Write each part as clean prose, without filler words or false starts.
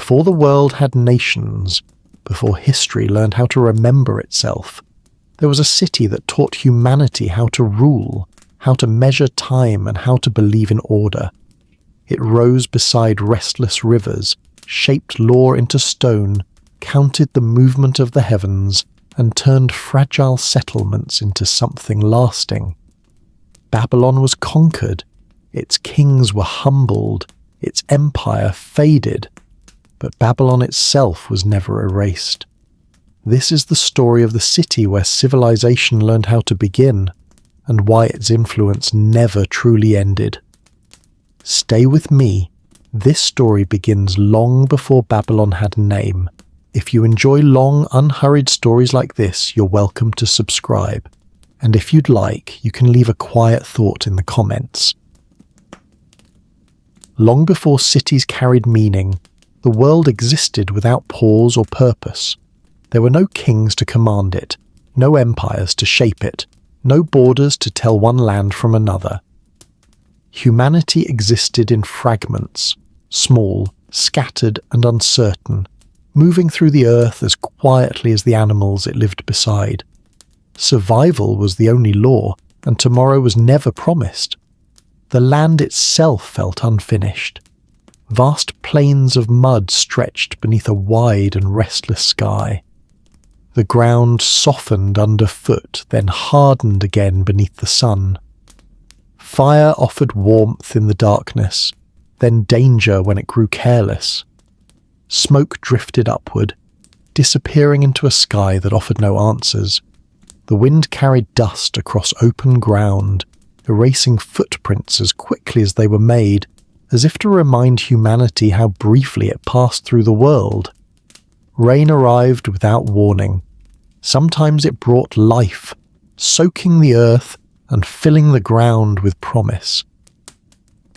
Before the world had nations, before history learned how to remember itself, there was a city that taught humanity how to rule, how to measure time, and how to believe in order. It rose beside restless rivers, shaped law into stone, counted the movement of the heavens, and turned fragile settlements into something lasting. Babylon was conquered, its kings were humbled, its empire faded, but Babylon itself was never erased. This is the story of the city where civilization learned how to begin, and why its influence never truly ended. Stay with me. This story begins long before Babylon had a name. If you enjoy long, unhurried stories like this, you're welcome to subscribe. And if you'd like, you can leave a quiet thought in the comments. Long before cities carried meaning, the world existed without pause or purpose. There were no kings to command it, no empires to shape it, no borders to tell one land from another. Humanity existed in fragments, small, scattered and uncertain, moving through the earth as quietly as the animals it lived beside. Survival was the only law, and tomorrow was never promised. The land itself felt unfinished. Vast plains of mud stretched beneath a wide and restless sky. The ground softened underfoot, then hardened again beneath the sun. Fire offered warmth in the darkness, then danger when it grew careless. Smoke drifted upward, disappearing into a sky that offered no answers. The wind carried dust across open ground, erasing footprints as quickly as they were made, as if to remind humanity how briefly it passed through the world. Rain arrived without warning. Sometimes it brought life, soaking the earth and filling the ground with promise.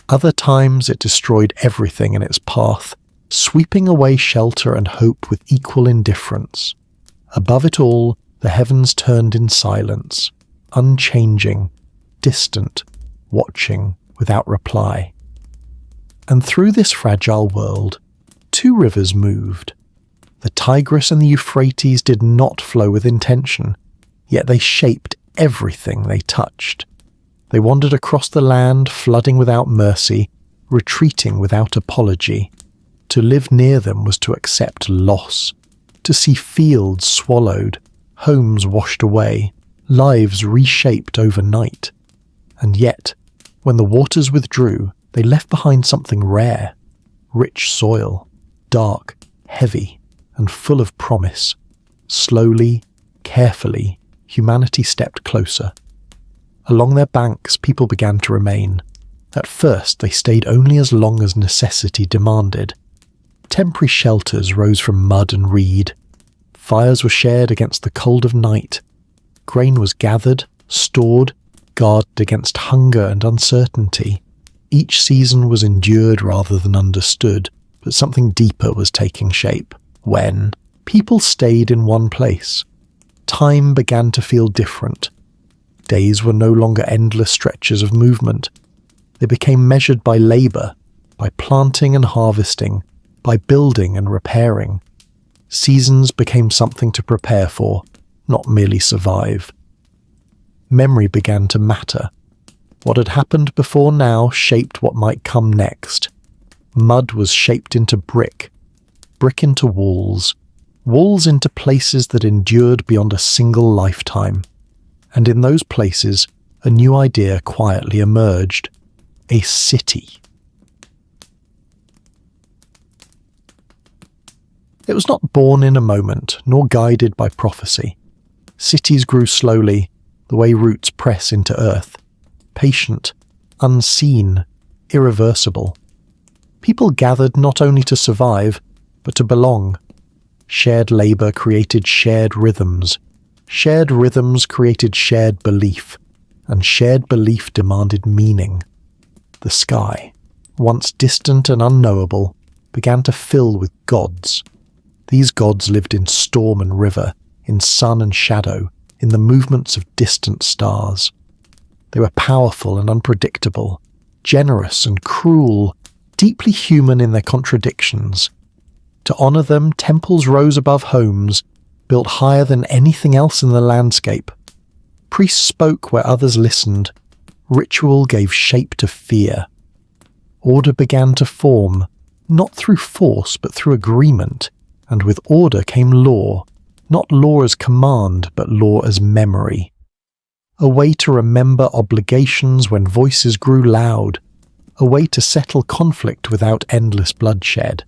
Other times it destroyed everything in its path, sweeping away shelter and hope with equal indifference. Above it all, the heavens turned in silence, unchanging, distant, watching without reply. And through this fragile world, two rivers moved. The Tigris and the Euphrates did not flow with intention, yet they shaped everything they touched. They wandered across the land, flooding without mercy, retreating without apology. To live near them was to accept loss, to see fields swallowed, homes washed away, lives reshaped overnight. And yet, when the waters withdrew, they left behind something rare, rich soil, dark, heavy, and full of promise. Slowly, carefully, humanity stepped closer. Along their banks, people began to remain. At first, they stayed only as long as necessity demanded. Temporary shelters rose from mud and reed. Fires were shared against the cold of night. Grain was gathered, stored, guarded against hunger and uncertainty. Each season was endured rather than understood, but something deeper was taking shape. When people stayed in one place, time began to feel different. Days were no longer endless stretches of movement. They became measured by labour, by planting and harvesting, by building and repairing. Seasons became something to prepare for, not merely survive. Memory began to matter. What had happened before now shaped what might come next. Mud was shaped into brick, brick into walls, walls into places that endured beyond a single lifetime. And in those places, a new idea quietly emerged: a city. It was not born in a moment, nor guided by prophecy. Cities grew slowly, the way roots press into earth. Patient, unseen, irreversible. People gathered not only to survive, but to belong. Shared labour created shared rhythms. Shared rhythms created shared belief, and shared belief demanded meaning. The sky, once distant and unknowable, began to fill with gods. These gods lived in storm and river, in sun and shadow, in the movements of distant stars. They were powerful and unpredictable, generous and cruel, deeply human in their contradictions. To honor them, temples rose above homes, built higher than anything else in the landscape. Priests spoke where others listened. Ritual gave shape to fear. Order began to form, not through force but through agreement, and with order came law, not law as command but law as memory. A way to remember obligations when voices grew loud, a way to settle conflict without endless bloodshed,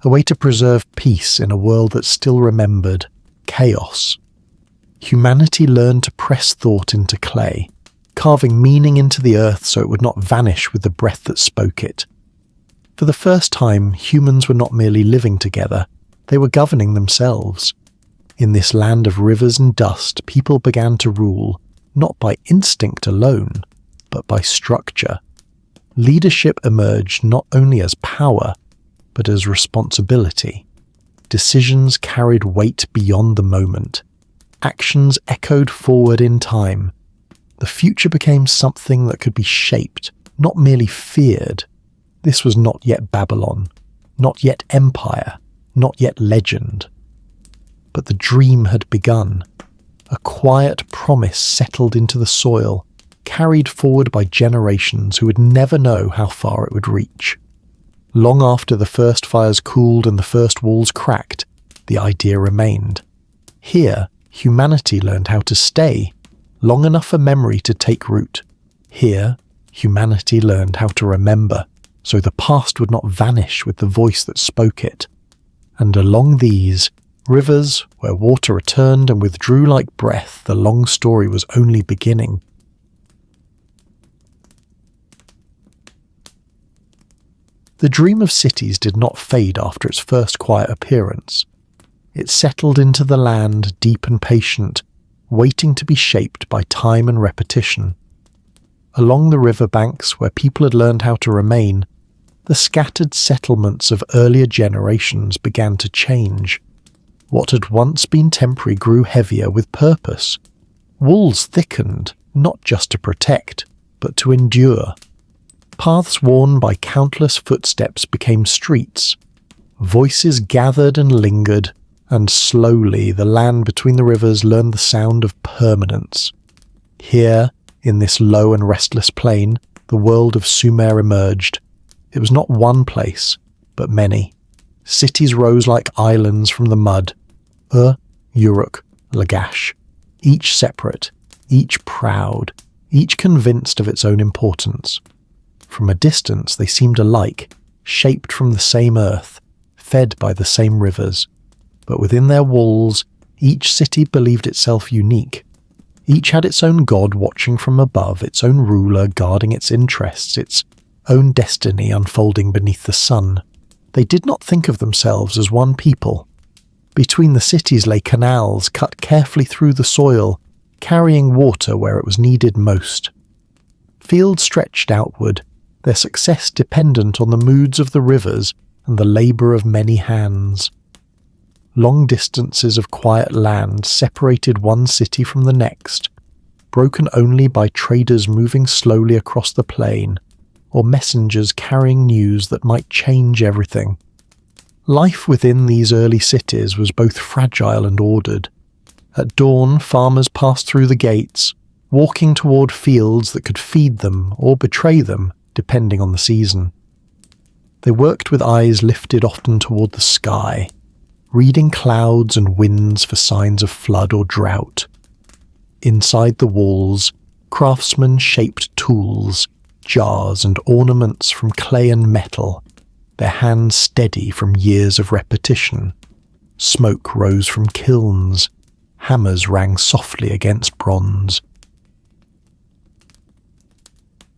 a way to preserve peace in a world that still remembered chaos. Humanity learned to press thought into clay, carving meaning into the earth so it would not vanish with the breath that spoke it. For the first time, humans were not merely living together, they were governing themselves. In this land of rivers and dust, people began to rule, not by instinct alone, but by structure. Leadership emerged not only as power, but as responsibility. Decisions carried weight beyond the moment. Actions echoed forward in time. The future became something that could be shaped, not merely feared. This was not yet Babylon, not yet empire, not yet legend. But the dream had begun. A quiet promise settled into the soil, carried forward by generations who would never know how far it would reach. Long after the first fires cooled and the first walls cracked, the idea remained. Here, humanity learned how to stay, long enough for memory to take root. Here, humanity learned how to remember, so the past would not vanish with the voice that spoke it. And along these, rivers, where water returned and withdrew like breath, the long story was only beginning. The dream of cities did not fade after its first quiet appearance. It settled into the land, deep and patient, waiting to be shaped by time and repetition. Along the river banks, where people had learned how to remain, the scattered settlements of earlier generations began to change. What had once been temporary grew heavier with purpose. Walls thickened, not just to protect, but to endure. Paths worn by countless footsteps became streets. Voices gathered and lingered, and slowly the land between the rivers learned the sound of permanence. Here, in this low and restless plain, the world of Sumer emerged. It was not one place, but many. Cities rose like islands from the mud. Uruk, Lagash, each separate, each proud, each convinced of its own importance. From a distance they seemed alike, shaped from the same earth, fed by the same rivers. But within their walls, each city believed itself unique. Each had its own god watching from above, its own ruler guarding its interests, its own destiny unfolding beneath the sun. They did not think of themselves as one people. Between the cities lay canals cut carefully through the soil, carrying water where it was needed most. Fields stretched outward, their success dependent on the moods of the rivers and the labour of many hands. Long distances of quiet land separated one city from the next, broken only by traders moving slowly across the plain, or messengers carrying news that might change everything. Life within these early cities was both fragile and ordered. At dawn, farmers passed through the gates, walking toward fields that could feed them or betray them, depending on the season. They worked with eyes lifted often toward the sky, reading clouds and winds for signs of flood or drought. Inside the walls, craftsmen shaped tools, jars and ornaments from clay and metal, their hands steady from years of repetition. Smoke rose from kilns, hammers rang softly against bronze.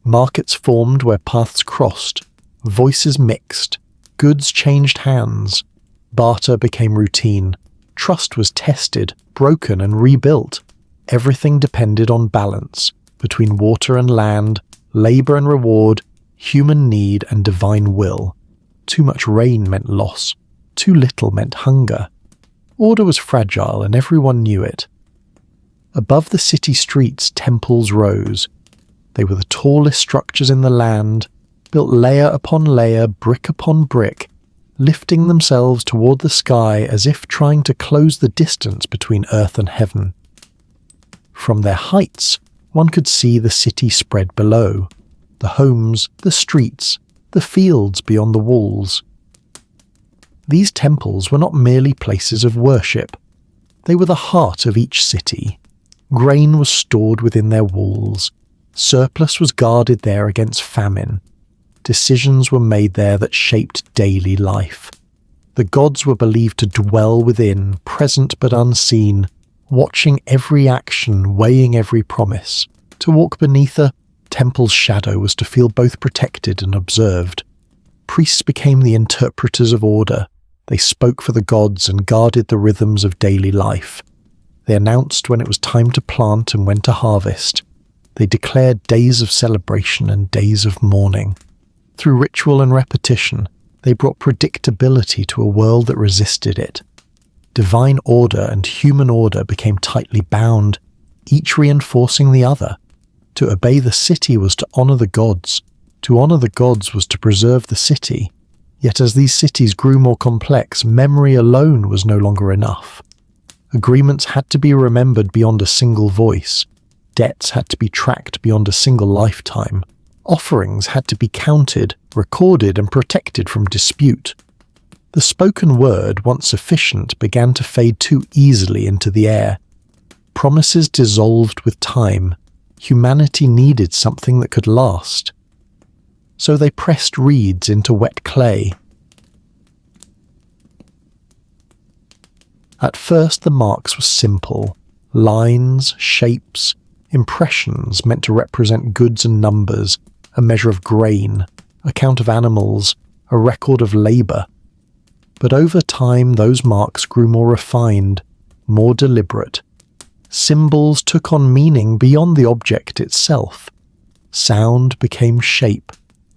Markets formed where paths crossed, voices mixed, goods changed hands. Barter became routine, trust was tested, broken and rebuilt. Everything depended on balance between water and land, labour and reward, human need and divine will. Too much rain meant loss, too little meant hunger. Order was fragile and everyone knew it. Above the city streets, temples rose. They were the tallest structures in the land, built layer upon layer, brick upon brick, lifting themselves toward the sky as if trying to close the distance between earth and heaven. From their heights, one could see the city spread below, the homes, the streets, the fields beyond the walls. These temples were not merely places of worship. They were the heart of each city. Grain was stored within their walls. Surplus was guarded there against famine. Decisions were made there that shaped daily life. The gods were believed to dwell within, present but unseen, watching every action, weighing every promise. To walk beneath a temple's shadow was to feel both protected and observed. Priests became the interpreters of order. They spoke for the gods and guarded the rhythms of daily life. They announced when it was time to plant and when to harvest. They declared days of celebration and days of mourning. Through ritual and repetition, they brought predictability to a world that resisted it. Divine order and human order became tightly bound, each reinforcing the other. To obey the city was to honor the gods. To honor the gods was to preserve the city. Yet as these cities grew more complex, memory alone was no longer enough. Agreements had to be remembered beyond a single voice. Debts had to be tracked beyond a single lifetime. Offerings had to be counted, recorded, and protected from dispute. The spoken word, once sufficient, began to fade too easily into the air. Promises dissolved with time. Humanity needed something that could last. So they pressed reeds into wet clay. At first the marks were simple. Lines, shapes, impressions meant to represent goods and numbers, a measure of grain, a count of animals, a record of labour. But over time those marks grew more refined, more deliberate. Symbols took on meaning beyond the object itself. Sound became shape.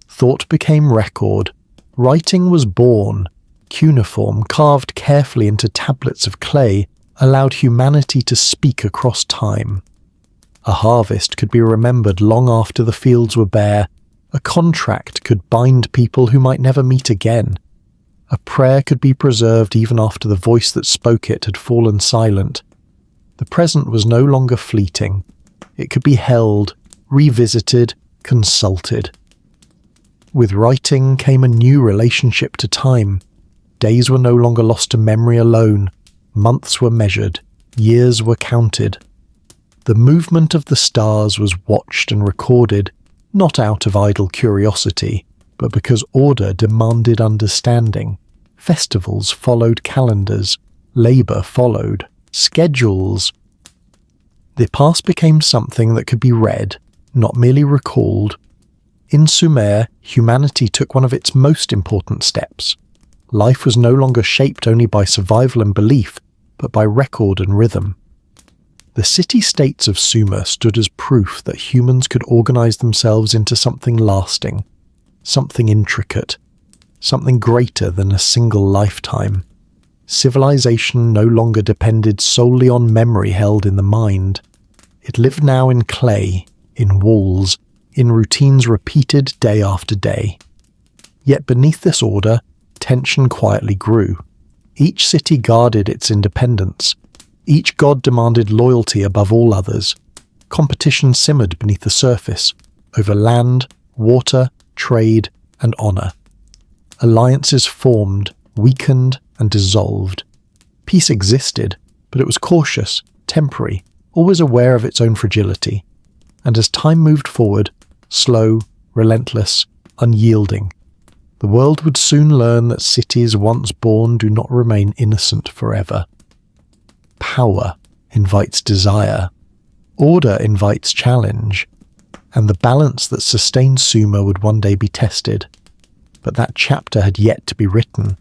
Thought became record. Writing was born. Cuneiform, carved carefully into tablets of clay, allowed humanity to speak across time. A harvest could be remembered long after the fields were bare. A contract could bind people who might never meet again. A prayer could be preserved even after the voice that spoke it had fallen silent. The present was no longer fleeting. It could be held, revisited, consulted. With writing came a new relationship to time. Days were no longer lost to memory alone. Months were measured. Years were counted. The movement of the stars was watched and recorded, not out of idle curiosity, but because order demanded understanding. Festivals followed calendars. Labour followed. Schedules. The past became something that could be read, not merely recalled. In Sumer, humanity took one of its most important steps. Life was no longer shaped only by survival and belief, but by record and rhythm. The city-states of Sumer stood as proof that humans could organize themselves into something lasting, something intricate, something greater than a single lifetime. Civilization no longer depended solely on memory held in the mind. It lived now in clay, in walls, in routines repeated day after day. Yet beneath this order, tension quietly grew. Each city guarded its independence. Each god demanded loyalty above all others. Competition simmered beneath the surface, over land, water, trade, and honor. Alliances formed, weakened, and dissolved. Peace existed, but it was cautious, temporary, always aware of its own fragility. And as time moved forward, slow, relentless, unyielding, the world would soon learn that cities once born do not remain innocent forever. Power invites desire. Order invites challenge. And the balance that sustained Sumer would one day be tested. But that chapter had yet to be written.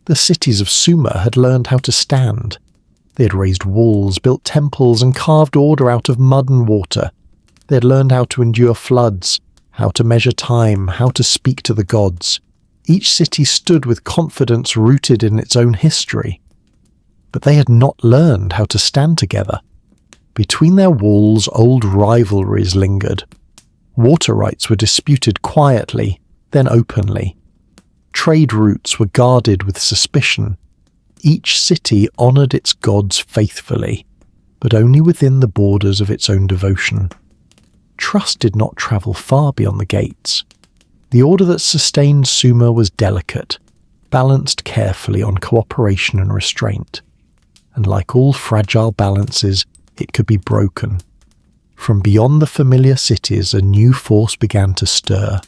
The cities of Sumer had learned how to stand. They had raised walls, built temples, and carved order out of mud and water. They had learned how to endure floods, how to measure time, how to speak to the gods. Each city stood with confidence rooted in its own history. But they had not learned how to stand together. Between their walls, old rivalries lingered. Water rights were disputed quietly, then openly. Trade routes were guarded with suspicion. Each city honoured its gods faithfully, but only within the borders of its own devotion. Trust did not travel far beyond the gates. The order that sustained Sumer was delicate, balanced carefully on cooperation and restraint. And like all fragile balances, it could be broken. From beyond the familiar cities, a new force began to stir.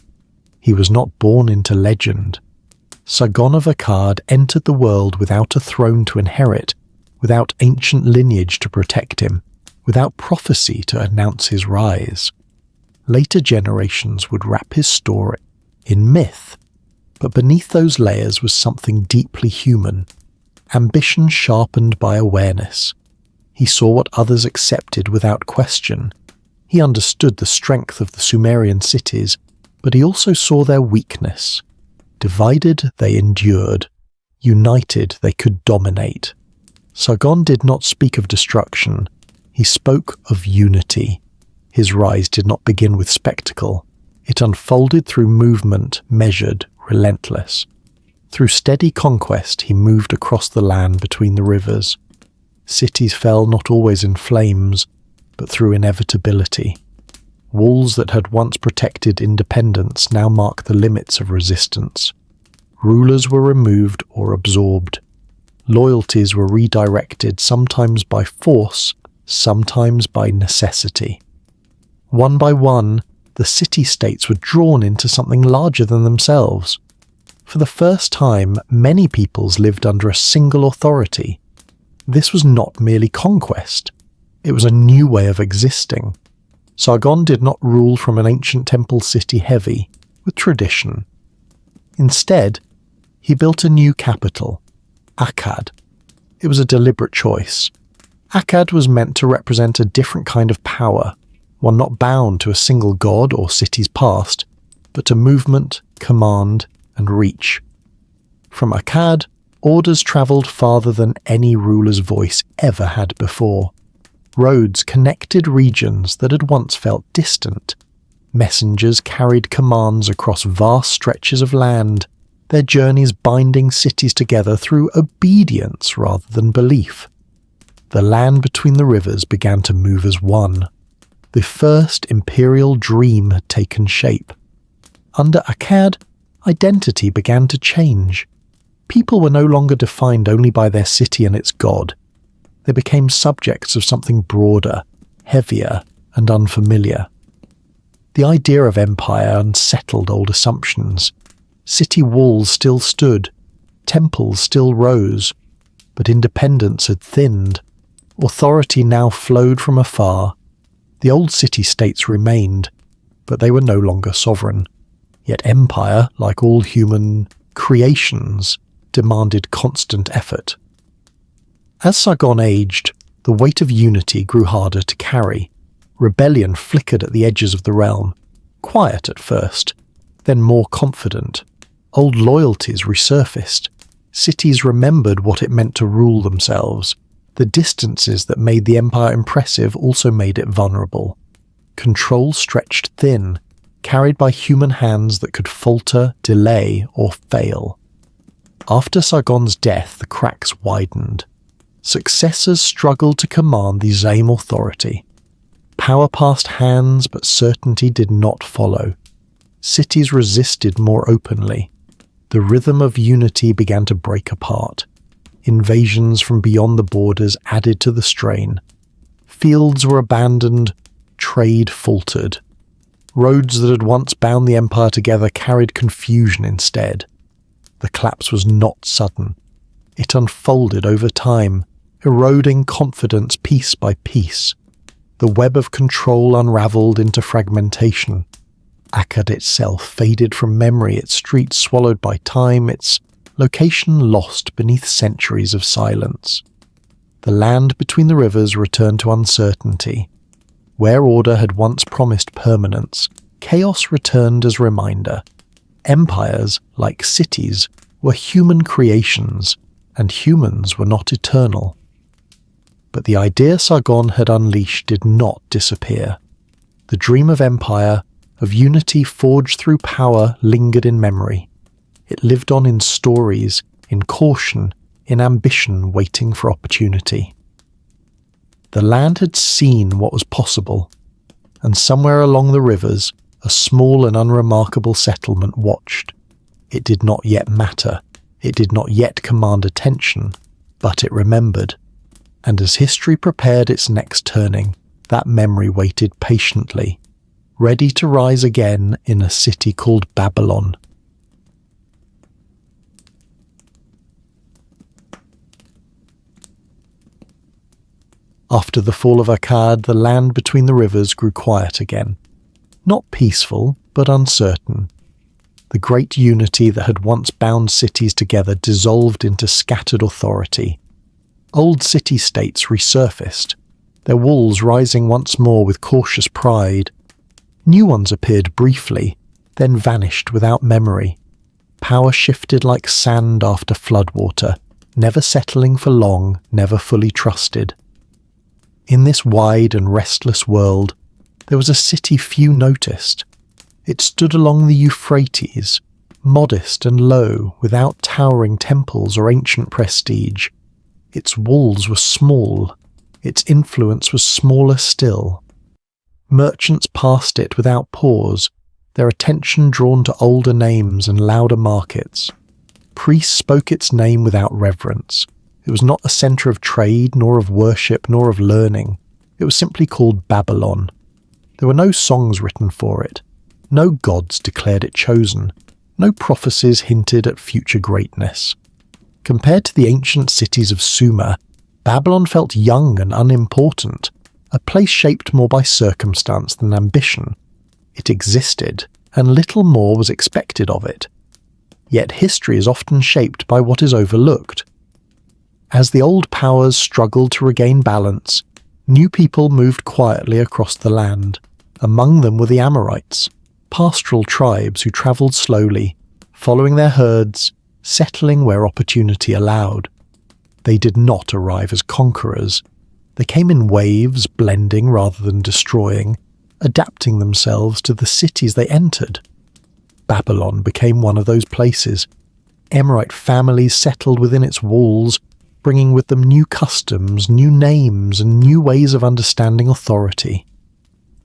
He was not born into legend. Sargon of Akkad entered the world without a throne to inherit, without ancient lineage to protect him, without prophecy to announce his rise. Later generations would wrap his story in myth, but beneath those layers was something deeply human, ambition sharpened by awareness. He saw what others accepted without question. He understood the strength of the Sumerian cities, but he also saw their weakness. Divided, they endured. United, they could dominate. Sargon did not speak of destruction. He spoke of unity. His rise did not begin with spectacle. It unfolded through movement, measured, relentless. Through steady conquest, he moved across the land between the rivers. Cities fell not always in flames, but through inevitability. Walls that had once protected independence now mark the limits of resistance. Rulers were removed or absorbed. Loyalties were redirected, sometimes by force, sometimes by necessity. One by one, the city-states were drawn into something larger than themselves. For the first time, many peoples lived under a single authority. This was not merely conquest. It was a new way of existing. Sargon did not rule from an ancient temple city heavy with tradition. Instead, he built a new capital, Akkad. It was a deliberate choice. Akkad was meant to represent a different kind of power, one not bound to a single god or city's past, but to movement, command, and reach. From Akkad, orders travelled farther than any ruler's voice ever had before. Roads connected regions that had once felt distant. Messengers carried commands across vast stretches of land, their journeys binding cities together through obedience rather than belief. The land between the rivers began to move as one. The first imperial dream had taken shape. Under Akkad, identity began to change. People were no longer defined only by their city and its god. They became subjects of something broader, heavier, and unfamiliar. The idea of empire unsettled old assumptions. City walls still stood, temples still rose, but independence had thinned. Authority now flowed from afar. The old city-states remained, but they were no longer sovereign. Yet empire, like all human creations, demanded constant effort. As Sargon aged, the weight of unity grew harder to carry. Rebellion flickered at the edges of the realm, quiet at first, then more confident. Old loyalties resurfaced. Cities remembered what it meant to rule themselves. The distances that made the empire impressive also made it vulnerable. Control stretched thin, carried by human hands that could falter, delay, or fail. After Sargon's death, the cracks widened. Successors struggled to command the same authority. Power passed hands, but certainty did not follow. Cities resisted more openly. The rhythm of unity began to break apart. Invasions from beyond the borders added to the strain. Fields were abandoned, trade faltered. Roads that had once bound the empire together carried confusion instead. The collapse was not sudden. It unfolded over time, eroding confidence piece by piece. The web of control unravelled into fragmentation. Akkad itself faded from memory, its streets swallowed by time, its location lost beneath centuries of silence. The land between the rivers returned to uncertainty. Where order had once promised permanence, chaos returned as reminder. Empires, like cities, were human creations, and humans were not eternal. But the idea Sargon had unleashed did not disappear. The dream of empire, of unity forged through power, lingered in memory. It lived on in stories, in caution, in ambition waiting for opportunity. The land had seen what was possible, and somewhere along the rivers, a small and unremarkable settlement watched. It did not yet matter, it did not yet command attention, but it remembered. And as history prepared its next turning, that memory waited patiently, ready to rise again in a city called Babylon. After the fall of Akkad, the land between the rivers grew quiet again. Not peaceful, but uncertain. The great unity that had once bound cities together dissolved into scattered authority. Old city-states resurfaced, their walls rising once more with cautious pride. New ones appeared briefly, then vanished without memory. Power shifted like sand after floodwater, never settling for long, never fully trusted. In this wide and restless world, there was a city few noticed. It stood along the Euphrates, modest and low, without towering temples or ancient prestige. Its walls were small, its influence was smaller still. Merchants passed it without pause, their attention drawn to older names and louder markets. Priests spoke its name without reverence. It was not a centre of trade, nor of worship, nor of learning. It was simply called Babylon. There were no songs written for it. No gods declared it chosen. No prophecies hinted at future greatness. Compared to the ancient cities of Sumer, Babylon felt young and unimportant, a place shaped more by circumstance than ambition. It existed, and little more was expected of it. Yet history is often shaped by what is overlooked. As the old powers struggled to regain balance, new people moved quietly across the land. Among them were the Amorites, pastoral tribes who travelled slowly, following their herds, settling where opportunity allowed. They did not arrive as conquerors. They came in waves, blending rather than destroying, adapting themselves to the cities they entered. Babylon became one of those places. Amorite families settled within its walls, bringing with them new customs, new names, and new ways of understanding authority.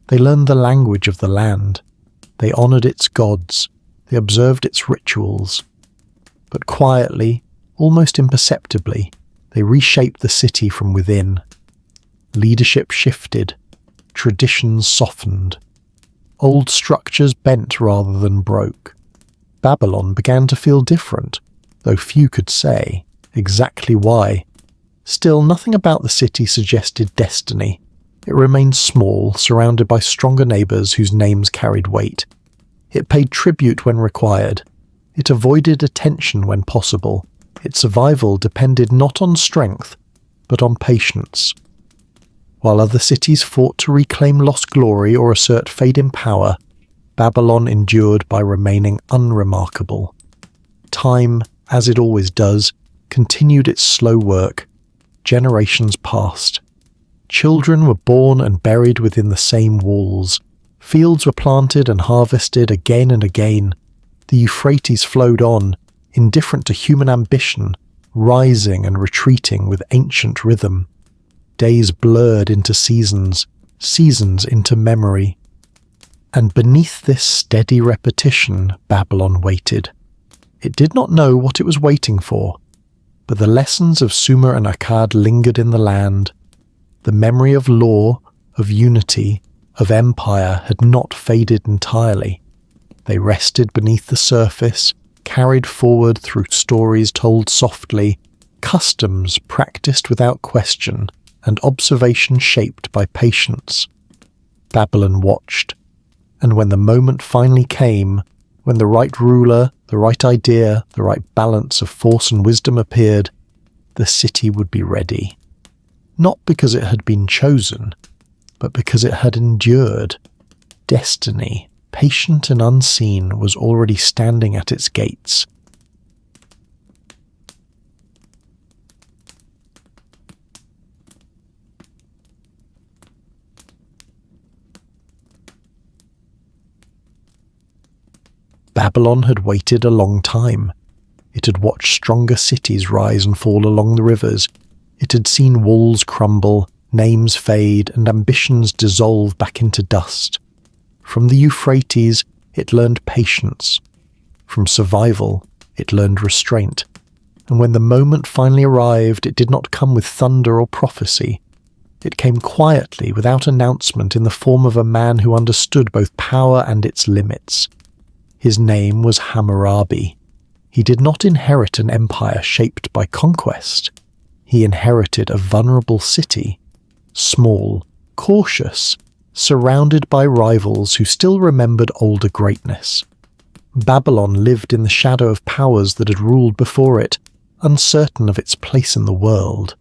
They learned the language of the land. They honoured its gods. They observed its rituals. But quietly, almost imperceptibly, they reshaped the city from within. Leadership shifted. Traditions softened. Old structures bent rather than broke. Babylon began to feel different, though few could say exactly why. Still, nothing about the city suggested destiny. It remained small, surrounded by stronger neighbours whose names carried weight. It paid tribute when required. It avoided attention when possible. Its survival depended not on strength, but on patience. While other cities fought to reclaim lost glory or assert fading power, Babylon endured by remaining unremarkable. Time, as it always does, continued its slow work. Generations passed. Children were born and buried within the same walls. Fields were planted and harvested again and again. The Euphrates flowed on, indifferent to human ambition, rising and retreating with ancient rhythm. Days blurred into seasons, seasons into memory. And beneath this steady repetition, Babylon waited. It did not know what it was waiting for, but the lessons of Sumer and Akkad lingered in the land. The memory of law, of unity, of empire had not faded entirely. They rested beneath the surface, carried forward through stories told softly, customs practiced without question, and observation shaped by patience. Babylon watched, and when the moment finally came, when the right ruler, the right idea, the right balance of force and wisdom appeared, the city would be ready. Not because it had been chosen, but because it had endured. Destiny, patient and unseen, was already standing at its gates. Babylon had waited a long time. It had watched stronger cities rise and fall along the rivers. It had seen walls crumble, names fade, and ambitions dissolve back into dust. From the Euphrates, it learned patience. From survival, it learned restraint. And when the moment finally arrived, it did not come with thunder or prophecy. It came quietly, without announcement, in the form of a man who understood both power and its limits. His name was Hammurabi. He did not inherit an empire shaped by conquest. He inherited a vulnerable city, small, cautious, surrounded by rivals who still remembered older greatness. Babylon lived in the shadow of powers that had ruled before it, uncertain of its place in the world.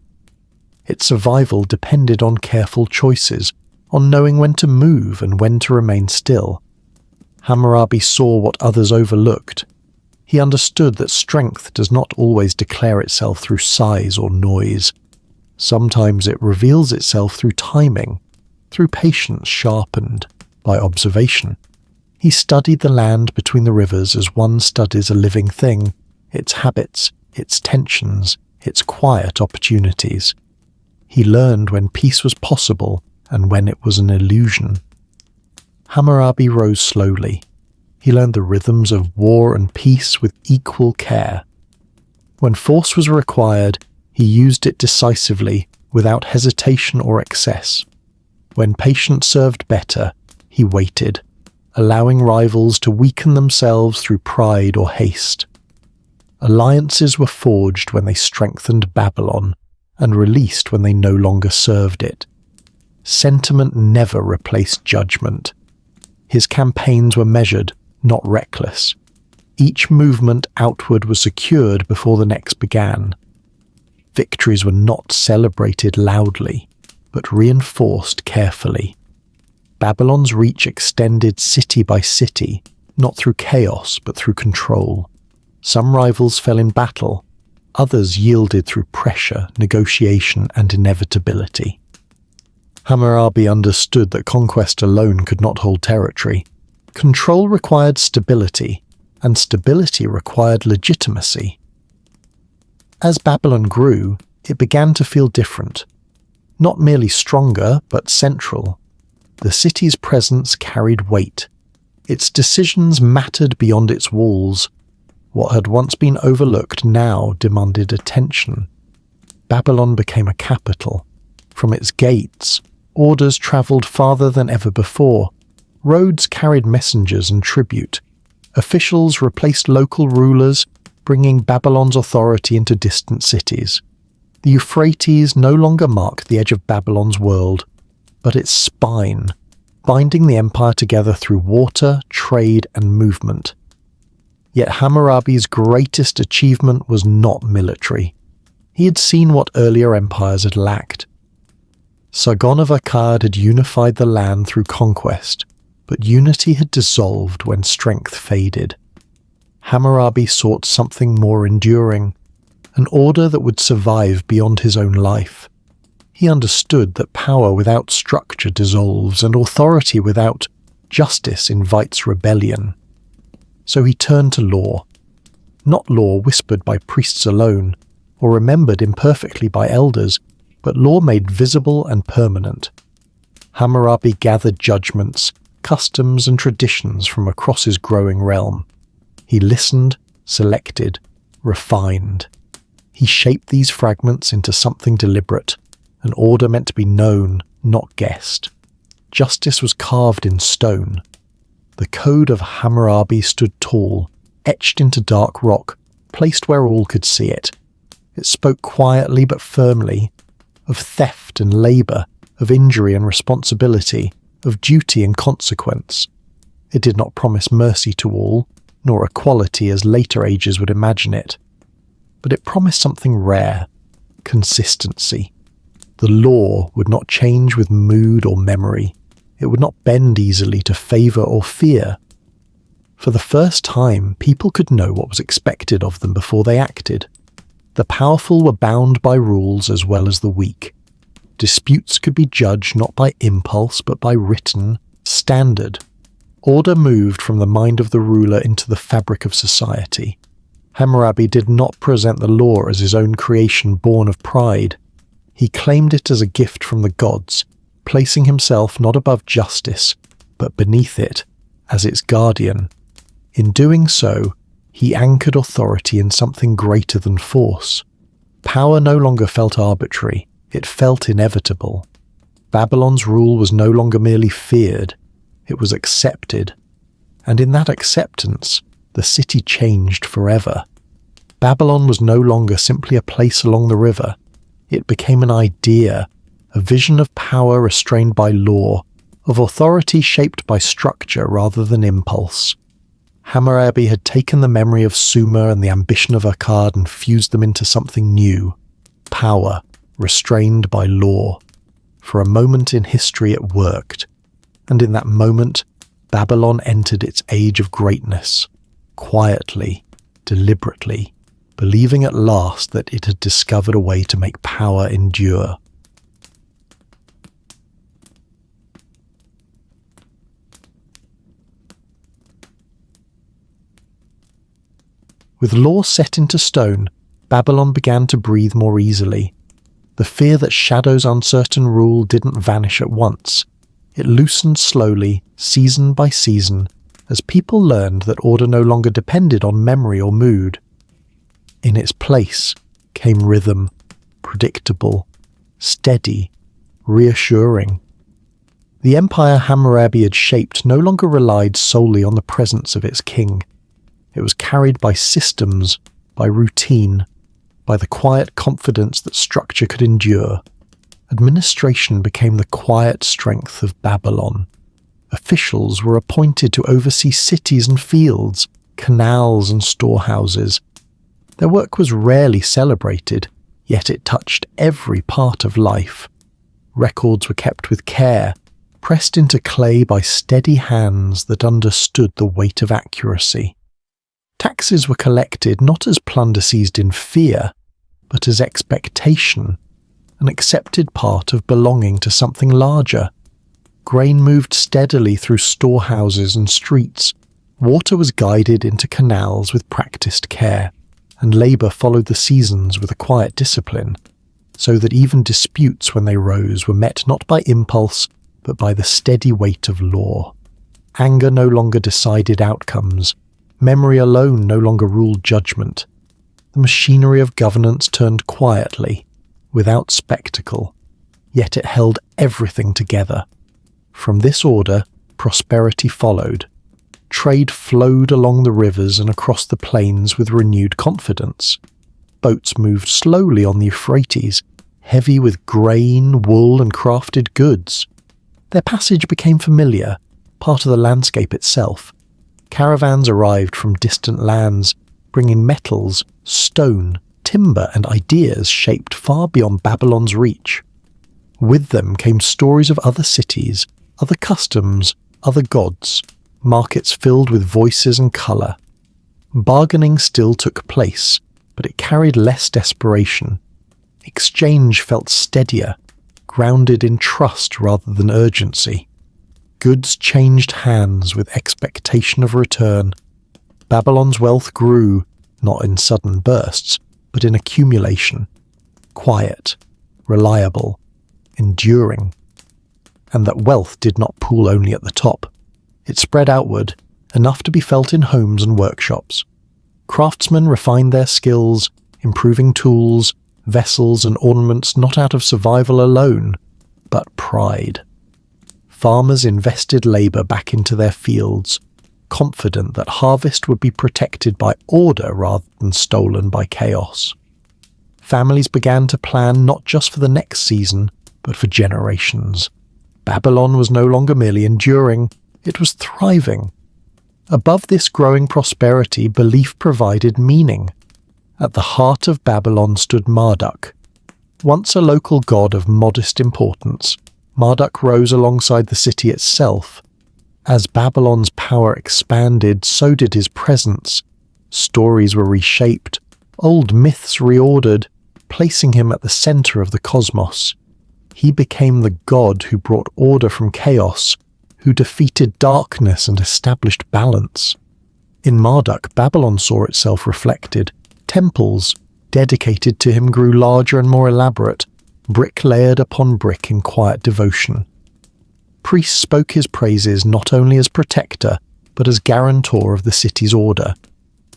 Its survival depended on careful choices, on knowing when to move and when to remain still. Hammurabi saw what others overlooked. He understood that strength does not always declare itself through size or noise. Sometimes it reveals itself through timing, through patience sharpened by observation. He studied the land between the rivers as one studies a living thing, its habits, its tensions, its quiet opportunities. He learned when peace was possible and when it was an illusion. Hammurabi rose slowly. He learned the rhythms of war and peace with equal care. When force was required, he used it decisively, without hesitation or excess. When patience served better, he waited, allowing rivals to weaken themselves through pride or haste. Alliances were forged when they strengthened Babylon, and released when they no longer served it. Sentiment never replaced judgment. His campaigns were measured, not reckless. Each movement outward was secured before the next began. Victories were not celebrated loudly, but reinforced carefully. Babylon's reach extended city by city, not through chaos but through control. Some rivals fell in battle, others yielded through pressure, negotiation, and inevitability. Hammurabi understood that conquest alone could not hold territory. Control required stability, and stability required legitimacy. As Babylon grew, it began to feel different. Not merely stronger, but central. The city's presence carried weight. Its decisions mattered beyond its walls. What had once been overlooked now demanded attention. Babylon became a capital. From its gates, orders travelled farther than ever before. Roads carried messengers and tribute. Officials replaced local rulers, bringing Babylon's authority into distant cities. The Euphrates no longer marked the edge of Babylon's world, but its spine, binding the empire together through water, trade, and movement. Yet Hammurabi's greatest achievement was not military. He had seen what earlier empires had lacked. Sargon of Akkad had unified the land through conquest, but unity had dissolved when strength faded. Hammurabi sought something more enduring, an order that would survive beyond his own life. He understood that power without structure dissolves, and authority without justice invites rebellion. So he turned to law. Not law whispered by priests alone, or remembered imperfectly by elders, but law made visible and permanent. Hammurabi gathered judgments, customs, and traditions from across his growing realm. He listened, selected, refined. He shaped these fragments into something deliberate, an order meant to be known, not guessed. Justice was carved in stone. The code of Hammurabi stood tall, etched into dark rock, placed where all could see it. It spoke quietly but firmly, of theft and labour, of injury and responsibility, of duty and consequence. It did not promise mercy to all, nor equality as later ages would imagine it. But it promised something rare: consistency. The law would not change with mood or memory. It would not bend easily to favour or fear. For the first time, people could know what was expected of them before they acted. The powerful were bound by rules as well as the weak. Disputes could be judged not by impulse but by written standard. Order moved from the mind of the ruler into the fabric of society. Hammurabi did not present the law as his own creation born of pride. He claimed it as a gift from the gods, placing himself not above justice, but beneath it, as its guardian. In doing so, he anchored authority in something greater than force. Power no longer felt arbitrary, it felt inevitable. Babylon's rule was no longer merely feared, it was accepted. And in that acceptance, the city changed forever. Babylon was no longer simply a place along the river. It became an idea, a vision of power restrained by law, of authority shaped by structure rather than impulse. Hammurabi had taken the memory of Sumer and the ambition of Akkad and fused them into something new. Power, restrained by law. For a moment in history it worked, and in that moment, Babylon entered its age of greatness, quietly, deliberately, believing at last that it had discovered a way to make power endure. With law set into stone, Babylon began to breathe more easily. The fear that Shadow's uncertain rule didn't vanish at once. It loosened slowly, season by season, as people learned that order no longer depended on memory or mood. In its place came rhythm, predictable, steady, reassuring. The empire Hammurabi had shaped no longer relied solely on the presence of its king. It was carried by systems, by routine, by the quiet confidence that structure could endure. Administration became the quiet strength of Babylon. Officials were appointed to oversee cities and fields, canals and storehouses. Their work was rarely celebrated, yet it touched every part of life. Records were kept with care, pressed into clay by steady hands that understood the weight of accuracy. Taxes were collected not as plunder seized in fear, but as expectation, an accepted part of belonging to something larger. Grain moved steadily through storehouses and streets. Water was guided into canals with practiced care, and labour followed the seasons with a quiet discipline, so that even disputes when they rose were met not by impulse, but by the steady weight of law. Anger no longer decided outcomes. Memory alone no longer ruled judgment. The machinery of governance turned quietly, without spectacle, yet it held everything together. From this order, prosperity followed. Trade flowed along the rivers and across the plains with renewed confidence. Boats moved slowly on the Euphrates, heavy with grain, wool, and crafted goods. Their passage became familiar, part of the landscape itself. Caravans arrived from distant lands, bringing metals, stone, timber, and ideas shaped far beyond Babylon's reach. With them came stories of other cities, other customs, other gods, markets filled with voices and colour. Bargaining still took place, but it carried less desperation. Exchange felt steadier, grounded in trust rather than urgency. Goods changed hands with expectation of return. Babylon's wealth grew, not in sudden bursts, but in accumulation. Quiet, reliable, enduring. And that wealth did not pool only at the top. It spread outward, enough to be felt in homes and workshops. Craftsmen refined their skills, improving tools, vessels and ornaments not out of survival alone, but pride. Farmers invested labour back into their fields, confident that harvest would be protected by order rather than stolen by chaos. Families began to plan not just for the next season, but for generations. Babylon was no longer merely enduring, it was thriving. Above this growing prosperity, belief provided meaning. At the heart of Babylon stood Marduk. Once a local god of modest importance, Marduk rose alongside the city itself. As Babylon's power expanded, so did his presence. Stories were reshaped, old myths reordered, placing him at the centre of the cosmos. He became the god who brought order from chaos, who defeated darkness and established balance. In Marduk, Babylon saw itself reflected. Temples dedicated to him grew larger and more elaborate, brick layered upon brick in quiet devotion. Priests spoke his praises not only as protector, but as guarantor of the city's order.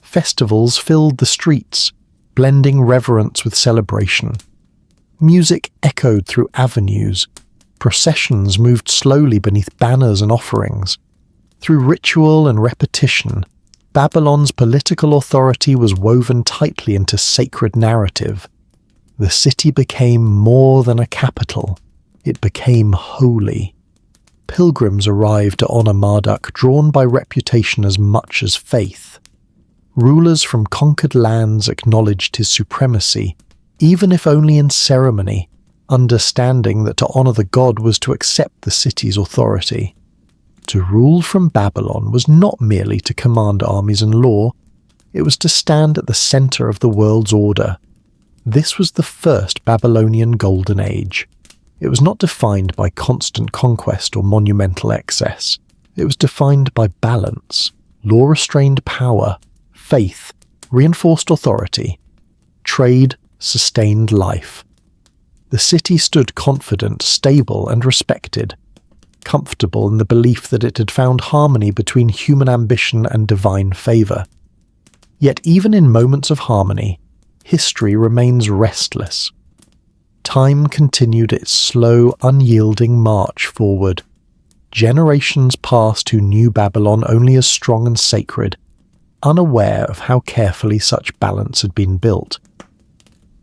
Festivals filled the streets, blending reverence with celebration. Music echoed through avenues. Processions moved slowly beneath banners and offerings. Through ritual and repetition, Babylon's political authority was woven tightly into sacred narrative. The city became more than a capital. It became holy. Pilgrims arrived to honor Marduk, drawn by reputation as much as faith. Rulers from conquered lands acknowledged his supremacy, even if only in ceremony, understanding that to honor the god was to accept the city's authority. To rule from Babylon was not merely to command armies and law, it was to stand at the center of the world's order. This was the first Babylonian Golden Age. It was not defined by constant conquest or monumental excess. It was defined by balance, law-restrained power, faith, reinforced authority. Trade sustained life. The city stood confident, stable, and respected, comfortable in the belief that it had found harmony between human ambition and divine favor. Yet even in moments of harmony, history remains restless. Time continued its slow, unyielding march forward. Generations passed who knew Babylon only as strong and sacred, unaware of how carefully such balance had been built.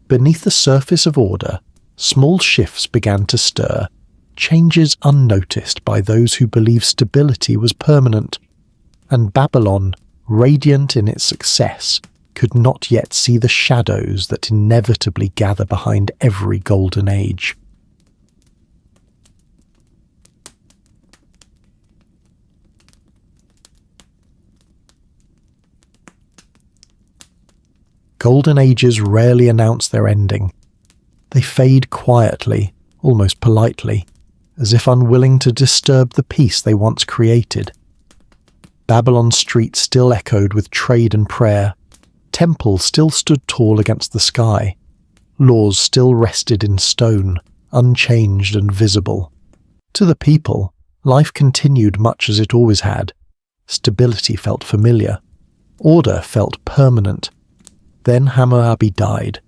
Beneath the surface of order, small shifts began to stir, changes unnoticed by those who believed stability was permanent, and Babylon, radiant in its success, could not yet see the shadows that inevitably gather behind every golden age. Golden ages rarely announce their ending. They fade quietly, almost politely, as if unwilling to disturb the peace they once created. Babylon's streets still echoed with trade and prayer. Temples still stood tall against the sky. Laws still rested in stone, unchanged and visible. To the people, life continued much as it always had. Stability felt familiar. Order felt permanent. Then Hammurabi died.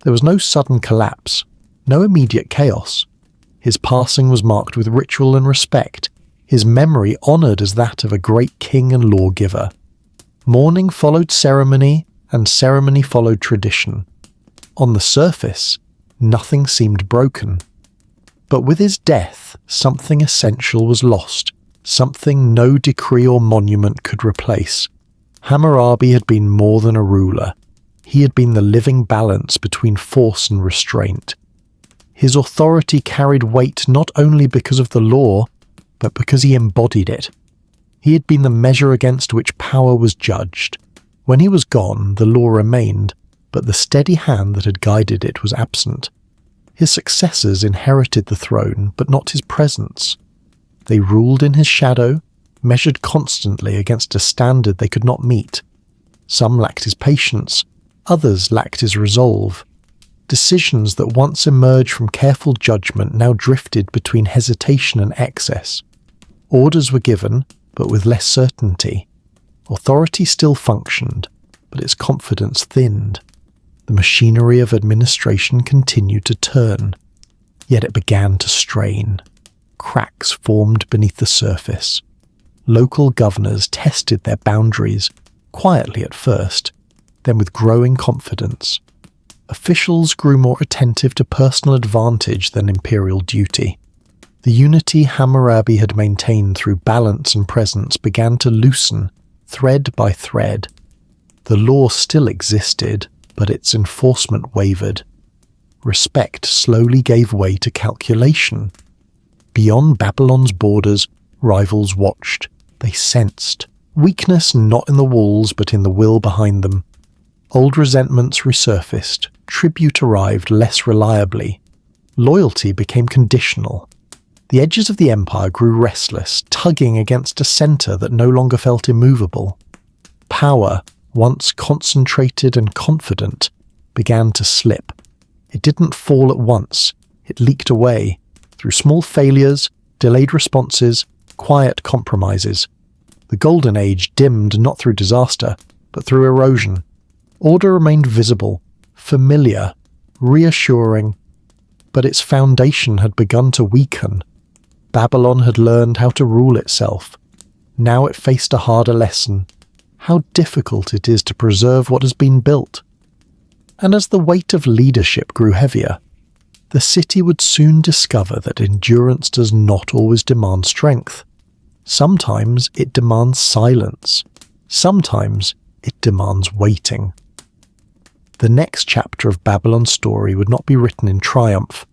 There was no sudden collapse, no immediate chaos. His passing was marked with ritual and respect, his memory honored as that of a great king and lawgiver. Mourning followed ceremony, and ceremony followed tradition. On the surface, nothing seemed broken. But with his death, something essential was lost, something no decree or monument could replace. Hammurabi had been more than a ruler. He had been the living balance between force and restraint. His authority carried weight not only because of the law, but because he embodied it. He had been the measure against which power was judged. When he was gone, the law remained, but the steady hand that had guided it was absent. His successors inherited the throne, but not his presence. They ruled in his shadow, measured constantly against a standard they could not meet. Some lacked his patience, others lacked his resolve. Decisions that once emerged from careful judgment now drifted between hesitation and excess. Orders were given, but with less certainty. Authority still functioned, but its confidence thinned. The machinery of administration continued to turn, yet it began to strain. Cracks formed beneath the surface. Local governors tested their boundaries, quietly at first, then with growing confidence. Officials grew more attentive to personal advantage than imperial duty. The unity Hammurabi had maintained through balance and presence began to loosen, thread by thread. The law still existed, but its enforcement wavered. Respect slowly gave way to calculation. Beyond Babylon's borders, rivals watched. They sensed weakness not in the walls but in the will behind them. Old resentments resurfaced, tribute arrived less reliably. Loyalty became conditional. The edges of the empire grew restless, tugging against a centre that no longer felt immovable. Power, once concentrated and confident, began to slip. It didn't fall at once. It leaked away, through small failures, delayed responses, quiet compromises. The Golden Age dimmed not through disaster, but through erosion. Order remained visible, familiar, reassuring, but its foundation had begun to weaken. Babylon had learned how to rule itself. Now it faced a harder lesson: how difficult it is to preserve what has been built. And as the weight of leadership grew heavier, the city would soon discover that endurance does not always demand strength. Sometimes it demands silence. Sometimes it demands waiting. The next chapter of Babylon's story would not be written in triumph.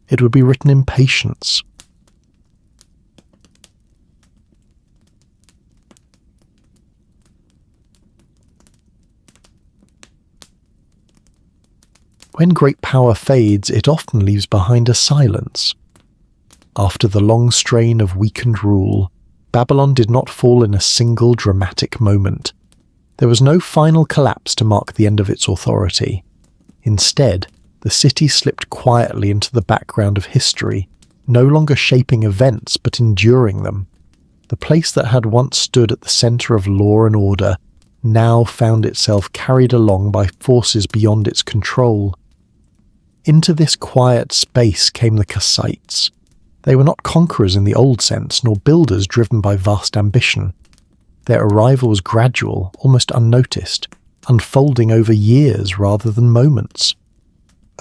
It would be written in patience. When great power fades, it often leaves behind a silence. After the long strain of weakened rule, Babylon did not fall in a single dramatic moment. There was no final collapse to mark the end of its authority. Instead, the city slipped quietly into the background of history, no longer shaping events but enduring them. The place that had once stood at the centre of law and order now found itself carried along by forces beyond its control. Into this quiet space came the Kassites. They were not conquerors in the old sense, nor builders driven by vast ambition. Their arrival was gradual, almost unnoticed, unfolding over years rather than moments.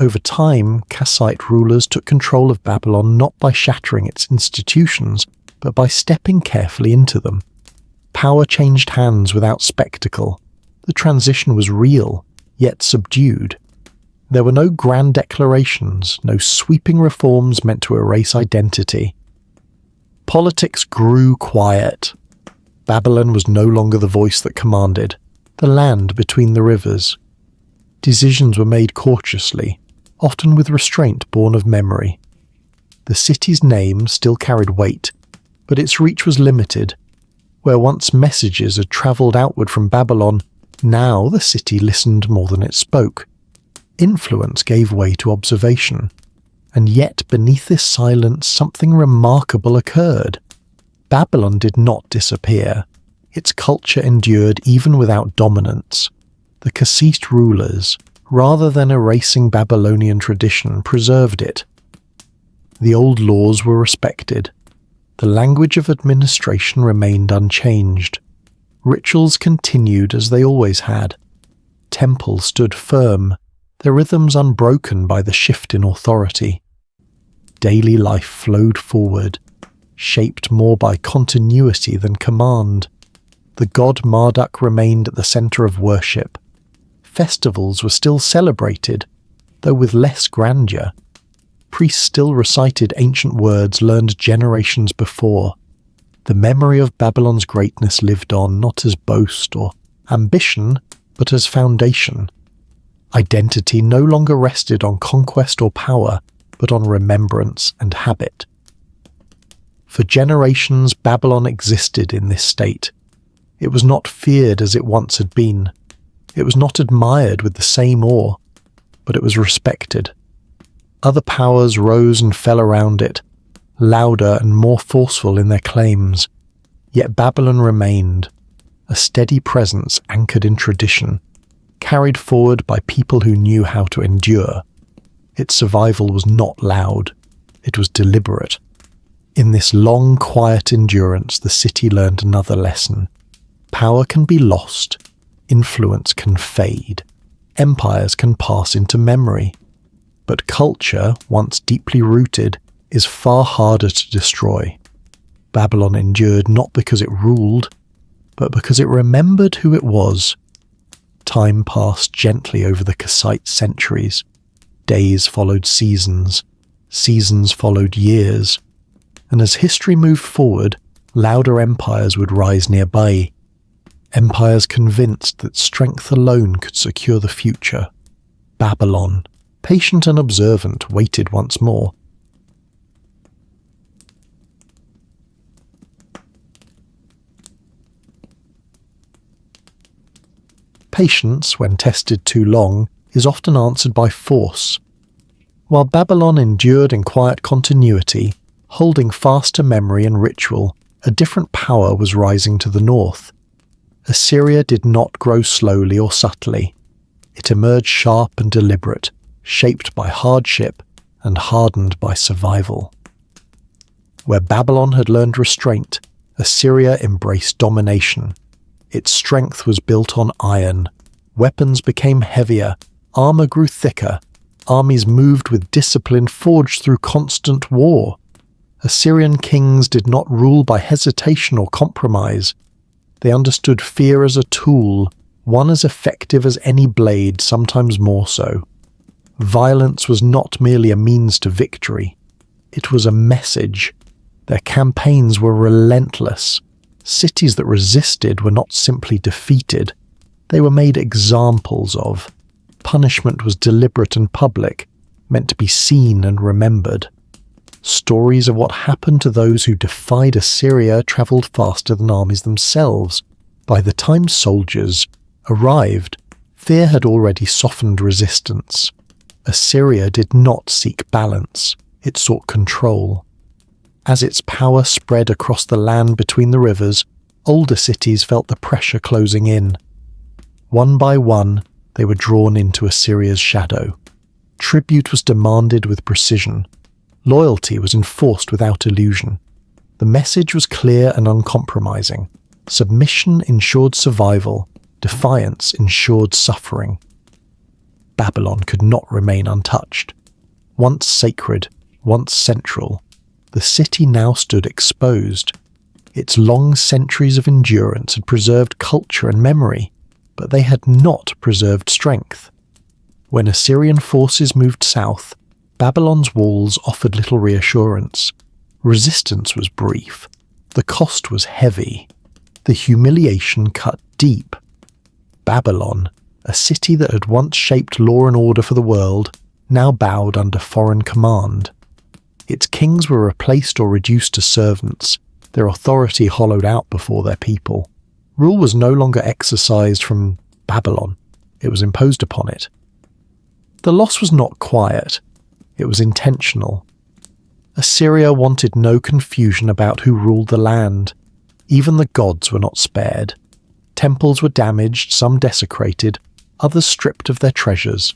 Over time, Kassite rulers took control of Babylon not by shattering its institutions, but by stepping carefully into them. Power changed hands without spectacle. The transition was real, yet subdued. There were no grand declarations, no sweeping reforms meant to erase identity. Politics grew quiet. Babylon was no longer the voice that commanded, the land between the rivers. Decisions were made cautiously, often with restraint born of memory. The city's name still carried weight, but its reach was limited. Where once messages had travelled outward from Babylon, now the city listened more than it spoke. Influence gave way to observation, and yet beneath this silence something remarkable occurred. Babylon did not disappear. Its culture endured even without dominance. The Kassite rulers, rather than erasing Babylonian tradition, preserved it. The old laws were respected. The language of administration remained unchanged. Rituals continued as they always had. Temples stood firm, their rhythms unbroken by the shift in authority. Daily life flowed forward, shaped more by continuity than command. The god Marduk remained at the centre of worship. Festivals were still celebrated, though with less grandeur. Priests still recited ancient words learned generations before. The memory of Babylon's greatness lived on not as boast or ambition, but as foundation. Identity no longer rested on conquest or power, but on remembrance and habit. For generations, Babylon existed in this state. It was not feared as it once had been. It was not admired with the same awe, but it was respected. Other powers rose and fell around it, louder and more forceful in their claims. Yet Babylon remained, a steady presence anchored in tradition, carried forward by people who knew how to endure. Its survival was not loud, it was deliberate. In this long, quiet endurance, the city learned another lesson. Power can be lost, influence can fade, empires can pass into memory. But culture, once deeply rooted, is far harder to destroy. Babylon endured not because it ruled, but because it remembered who it was. Time passed gently over the Kassite centuries. Days followed seasons. Seasons followed years. And as history moved forward, louder empires would rise nearby. Empires convinced that strength alone could secure the future. Babylon, patient and observant, waited once more. Patience, when tested too long, is often answered by force. While Babylon endured in quiet continuity, holding fast to memory and ritual, a different power was rising to the north. Assyria did not grow slowly or subtly. It emerged sharp and deliberate, shaped by hardship and hardened by survival. Where Babylon had learned restraint, Assyria embraced domination. Its strength was built on iron. Weapons became heavier, armor grew thicker, armies moved with discipline forged through constant war. Assyrian kings did not rule by hesitation or compromise. They understood fear as a tool, one as effective as any blade, sometimes more so. Violence was not merely a means to victory. It was a message. Their campaigns were relentless. Cities that resisted were not simply defeated. They were made examples of. Punishment was deliberate and public, meant to be seen and remembered. Stories of what happened to those who defied Assyria travelled faster than armies themselves. By the time soldiers arrived, fear had already softened resistance. Assyria did not seek balance, it sought control. As its power spread across the land between the rivers, older cities felt the pressure closing in. One by one, they were drawn into Assyria's shadow. Tribute was demanded with precision. Loyalty was enforced without illusion. The message was clear and uncompromising. Submission ensured survival. Defiance ensured suffering. Babylon could not remain untouched. Once sacred, once central, the city now stood exposed. Its long centuries of endurance had preserved culture and memory, but they had not preserved strength. When Assyrian forces moved south, Babylon's walls offered little reassurance. Resistance was brief. The cost was heavy. The humiliation cut deep. Babylon, a city that had once shaped law and order for the world, now bowed under foreign command. Its kings were replaced or reduced to servants, their authority hollowed out before their people. Rule was no longer exercised from Babylon, it was imposed upon it. The loss was not quiet, it was intentional. Assyria wanted no confusion about who ruled the land. Even the gods were not spared. Temples were damaged, some desecrated, others stripped of their treasures.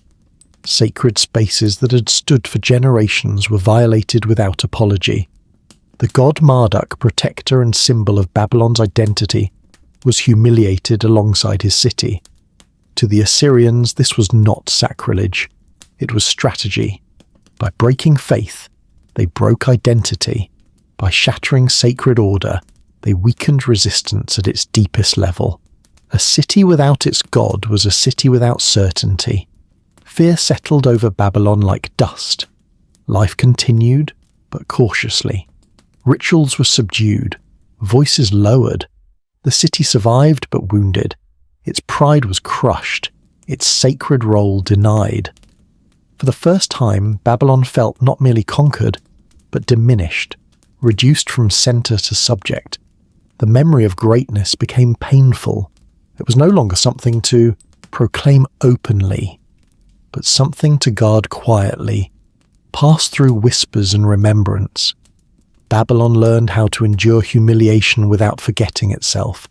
Sacred spaces that had stood for generations were violated without apology. The god Marduk, protector and symbol of Babylon's identity, was humiliated alongside his city. To the Assyrians, this was not sacrilege. It was strategy. By breaking faith, they broke identity. By shattering sacred order, they weakened resistance at its deepest level. A city without its god was a city without certainty. Fear settled over Babylon like dust. Life continued, but cautiously. Rituals were subdued, voices lowered. The city survived but wounded. Its pride was crushed, its sacred role denied. For the first time, Babylon felt not merely conquered, but diminished, reduced from centre to subject. The memory of greatness became painful. It was no longer something to proclaim openly, but something to guard quietly, pass through whispers and remembrance. Babylon learned how to endure humiliation without forgetting itself.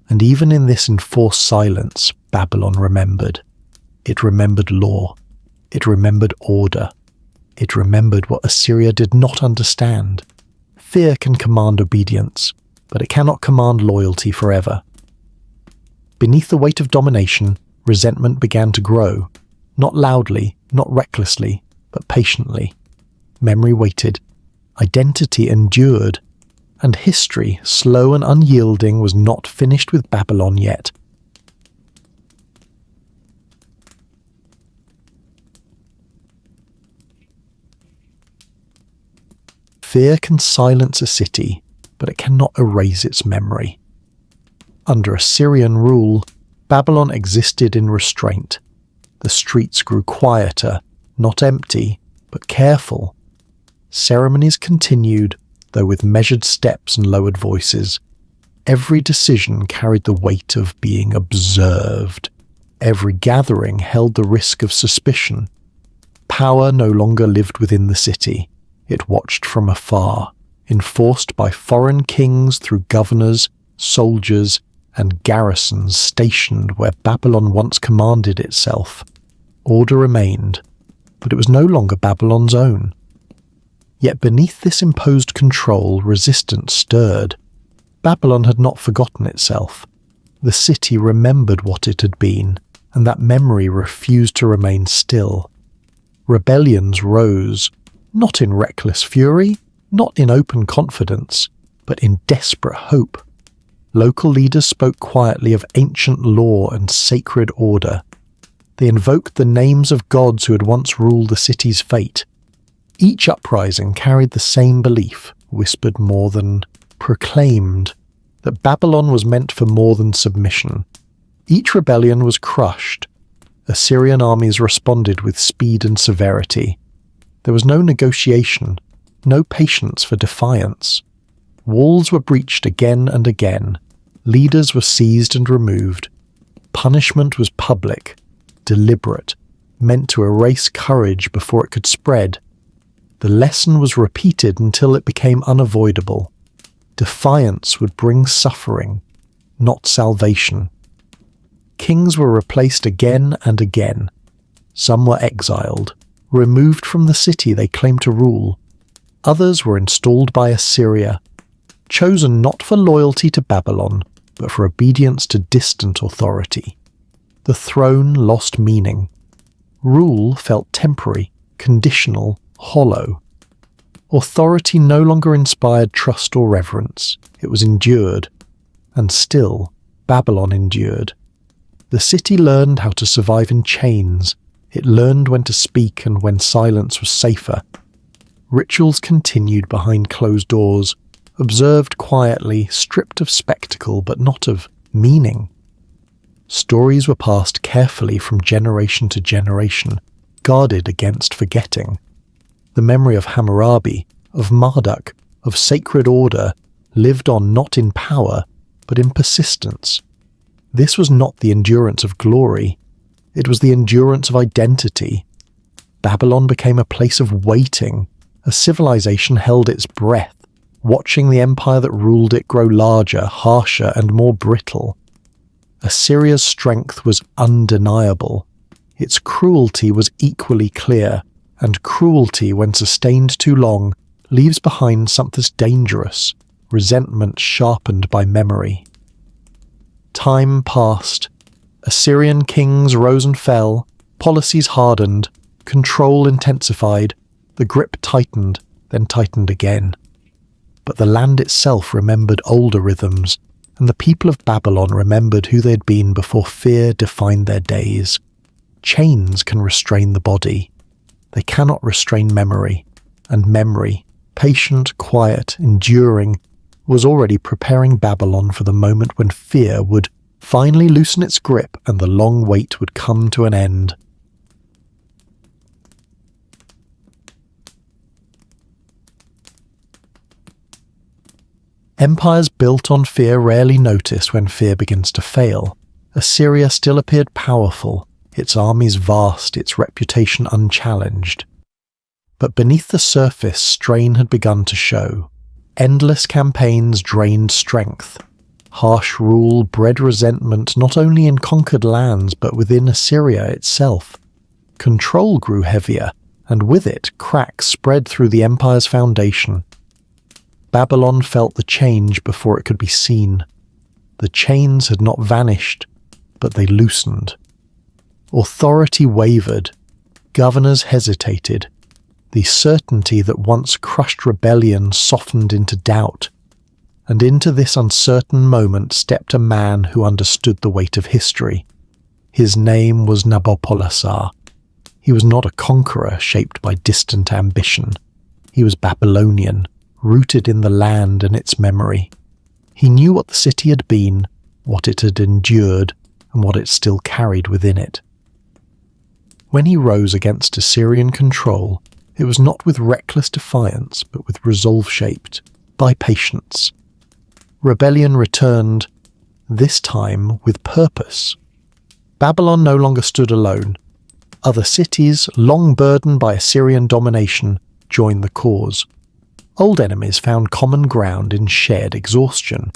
And even in this enforced silence, Babylon remembered. It remembered law. It remembered order. It remembered what Assyria did not understand. Fear can command obedience, but it cannot command loyalty forever. Beneath the weight of domination, resentment began to grow, not loudly, not recklessly, but patiently. Memory waited, identity endured, and history, slow and unyielding, was not finished with Babylon yet. Fear can silence a city, but it cannot erase its memory. Under Assyrian rule, Babylon existed in restraint. The streets grew quieter, not empty, but careful. Ceremonies continued, though with measured steps and lowered voices. Every decision carried the weight of being observed. Every gathering held the risk of suspicion. Power no longer lived within the city. It watched from afar, enforced by foreign kings through governors, soldiers, and garrisons stationed where Babylon once commanded itself. Order remained, but it was no longer Babylon's own. Yet beneath this imposed control, resistance stirred. Babylon had not forgotten itself. The city remembered what it had been, and that memory refused to remain still. Rebellions rose, not in reckless fury, not in open confidence, but in desperate hope. Local leaders spoke quietly of ancient law and sacred order. They invoked the names of gods who had once ruled the city's fate. Each uprising carried the same belief, whispered more than proclaimed, that Babylon was meant for more than submission. Each rebellion was crushed. Assyrian armies responded with speed and severity. There was no negotiation, no patience for defiance. Walls were breached again and again. Leaders were seized and removed. Punishment was public, deliberate, meant to erase courage before it could spread. The lesson was repeated until it became unavoidable. Defiance would bring suffering, not salvation. Kings were replaced again and again. Some were exiled, removed from the city they claimed to rule. Others were installed by Assyria, chosen not for loyalty to Babylon, but for obedience to distant authority. The throne lost meaning. Rule felt temporary, conditional, hollow. Authority no longer inspired trust or reverence. It was endured. And still, Babylon endured. The city learned how to survive in chains. It learned when to speak and when silence was safer. Rituals continued behind closed doors, observed quietly, stripped of spectacle but not of meaning. Stories were passed carefully from generation to generation, guarded against forgetting. The memory of Hammurabi, of Marduk, of sacred order lived on not in power, but in persistence. This was not the endurance of glory. It was the endurance of identity. Babylon became a place of waiting. A civilization held its breath, watching the empire that ruled it grow larger, harsher, and more brittle. Assyria's strength was undeniable. Its cruelty was equally clear, and cruelty, when sustained too long, leaves behind something dangerous, resentment sharpened by memory. Time passed. Assyrian kings rose and fell, policies hardened, control intensified, the grip tightened, then tightened again. But the land itself remembered older rhythms, and the people of Babylon remembered who they had been before fear defined their days. Chains can restrain the body. They cannot restrain memory, and memory, patient, quiet, enduring, was already preparing Babylon for the moment when fear would finally loosen its grip and the long wait would come to an end. Empires built on fear rarely notice when fear begins to fail. Assyria still appeared powerful, its armies vast, its reputation unchallenged. But beneath the surface, strain had begun to show. Endless campaigns drained strength. Harsh rule bred resentment not only in conquered lands but within Assyria itself. Control grew heavier, and with it cracks spread through the empire's foundation. Babylon felt the change before it could be seen. The chains had not vanished, but they loosened. Authority wavered. Governors hesitated. The certainty that once crushed rebellion softened into doubt. And into this uncertain moment stepped a man who understood the weight of history. His name was Nabopolassar. He was not a conqueror shaped by distant ambition. He was Babylonian, rooted in the land and its memory. He knew what the city had been, what it had endured, and what it still carried within it. When he rose against Assyrian control, it was not with reckless defiance, but with resolve shaped by patience. Rebellion returned, this time with purpose. Babylon no longer stood alone. Other cities, long burdened by Assyrian domination, joined the cause. Old enemies found common ground in shared exhaustion.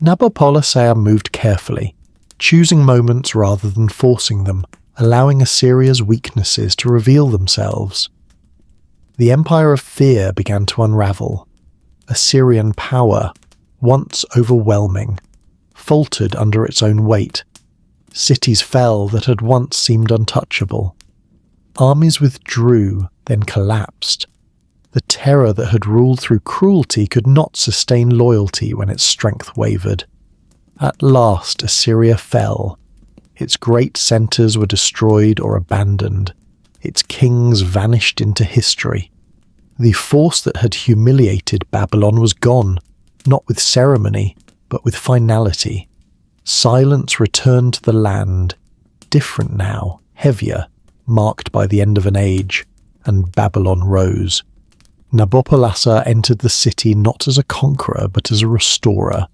Nabopolassar moved carefully, choosing moments rather than forcing them, allowing Assyria's weaknesses to reveal themselves. The empire of fear began to unravel. Assyrian power, once overwhelming, faltered under its own weight. Cities fell that had once seemed untouchable. Armies withdrew, then collapsed. The terror that had ruled through cruelty could not sustain loyalty when its strength wavered. At last Assyria fell. Its great centres were destroyed or abandoned. Its kings vanished into history. The force that had humiliated Babylon was gone, not with ceremony, but with finality. Silence returned to the land, different now, heavier, marked by the end of an age, and Babylon rose. Nabopolassar entered the city not as a conqueror but as a restorer.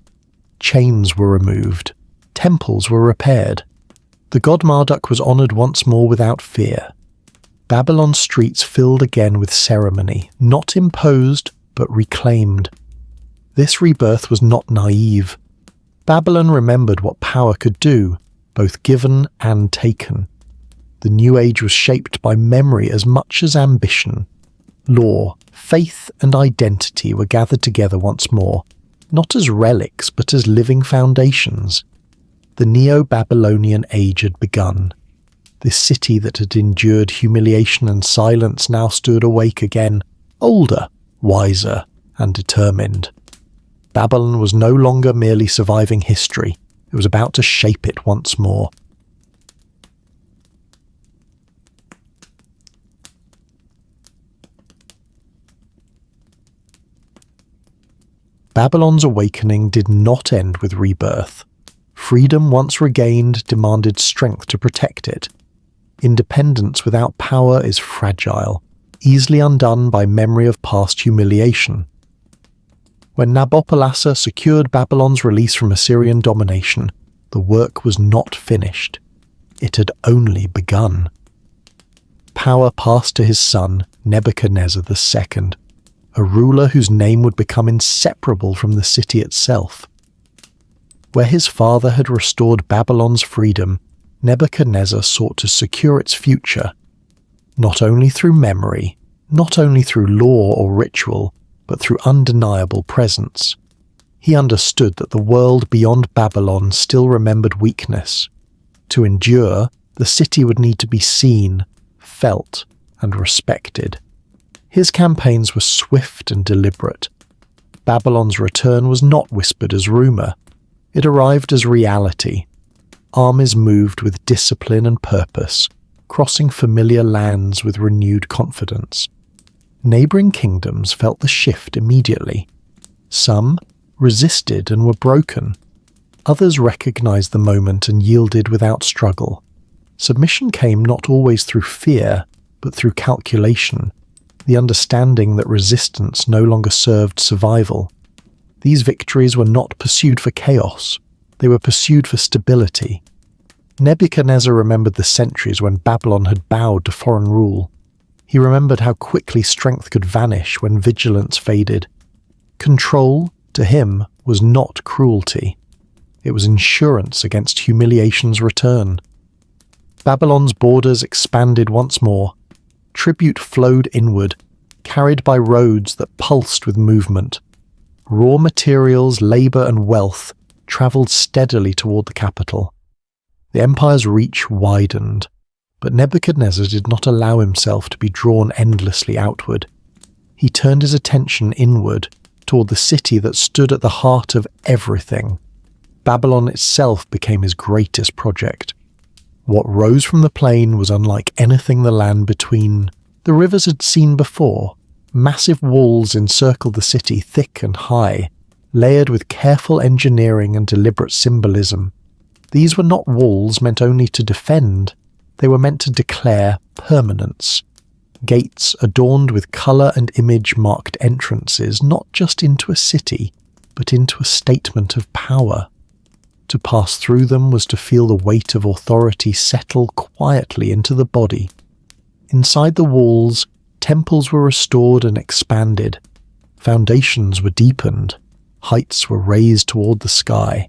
Chains were removed. Temples were repaired. The god Marduk was honoured once more without fear. Babylon's streets filled again with ceremony, not imposed but reclaimed. This rebirth was not naive. Babylon remembered what power could do, both given and taken. The new age was shaped by memory as much as ambition. Law, faith, and identity were gathered together once more, not as relics but as living foundations. The Neo-Babylonian age had begun. This city that had endured humiliation and silence now stood awake again, older, wiser, and determined. Babylon was no longer merely surviving history, it was about to shape it once more. Babylon's awakening did not end with rebirth. Freedom once regained demanded strength to protect it. Independence without power is fragile, easily undone by memory of past humiliation. When Nabopolassar secured Babylon's release from Assyrian domination, the work was not finished. It had only begun. Power passed to his son, Nebuchadnezzar II, a ruler whose name would become inseparable from the city itself. Where his father had restored Babylon's freedom, Nebuchadnezzar sought to secure its future, not only through memory, not only through law or ritual, but through undeniable presence. He understood that the world beyond Babylon still remembered weakness. To endure, the city would need to be seen, felt, and respected. His campaigns were swift and deliberate. Babylon's return was not whispered as rumour. It arrived as reality. Armies moved with discipline and purpose, crossing familiar lands with renewed confidence. Neighbouring kingdoms felt the shift immediately. Some resisted and were broken. Others recognized the moment and yielded without struggle. Submission came not always through fear, but through calculation, the understanding that resistance no longer served survival. These victories were not pursued for chaos, they were pursued for stability. Nebuchadnezzar remembered the centuries when Babylon had bowed to foreign rule. He remembered how quickly strength could vanish when vigilance faded. Control, to him, was not cruelty. It was insurance against humiliation's return. Babylon's borders expanded once more. Tribute flowed inward, carried by roads that pulsed with movement. Raw materials, labour and wealth travelled steadily toward the capital. The empire's reach widened, but Nebuchadnezzar did not allow himself to be drawn endlessly outward. He turned his attention inward, toward the city that stood at the heart of everything. Babylon itself became his greatest project. What rose from the plain was unlike anything the land between the rivers had seen before. Massive walls encircled the city, thick and high, layered with careful engineering and deliberate symbolism. These were not walls meant only to defend, they were meant to declare permanence. Gates adorned with colour and image marked entrances not just into a city, but into a statement of power. To pass through them was to feel the weight of authority settle quietly into the body. Inside the walls, temples were restored and expanded. Foundations were deepened. Heights were raised toward the sky.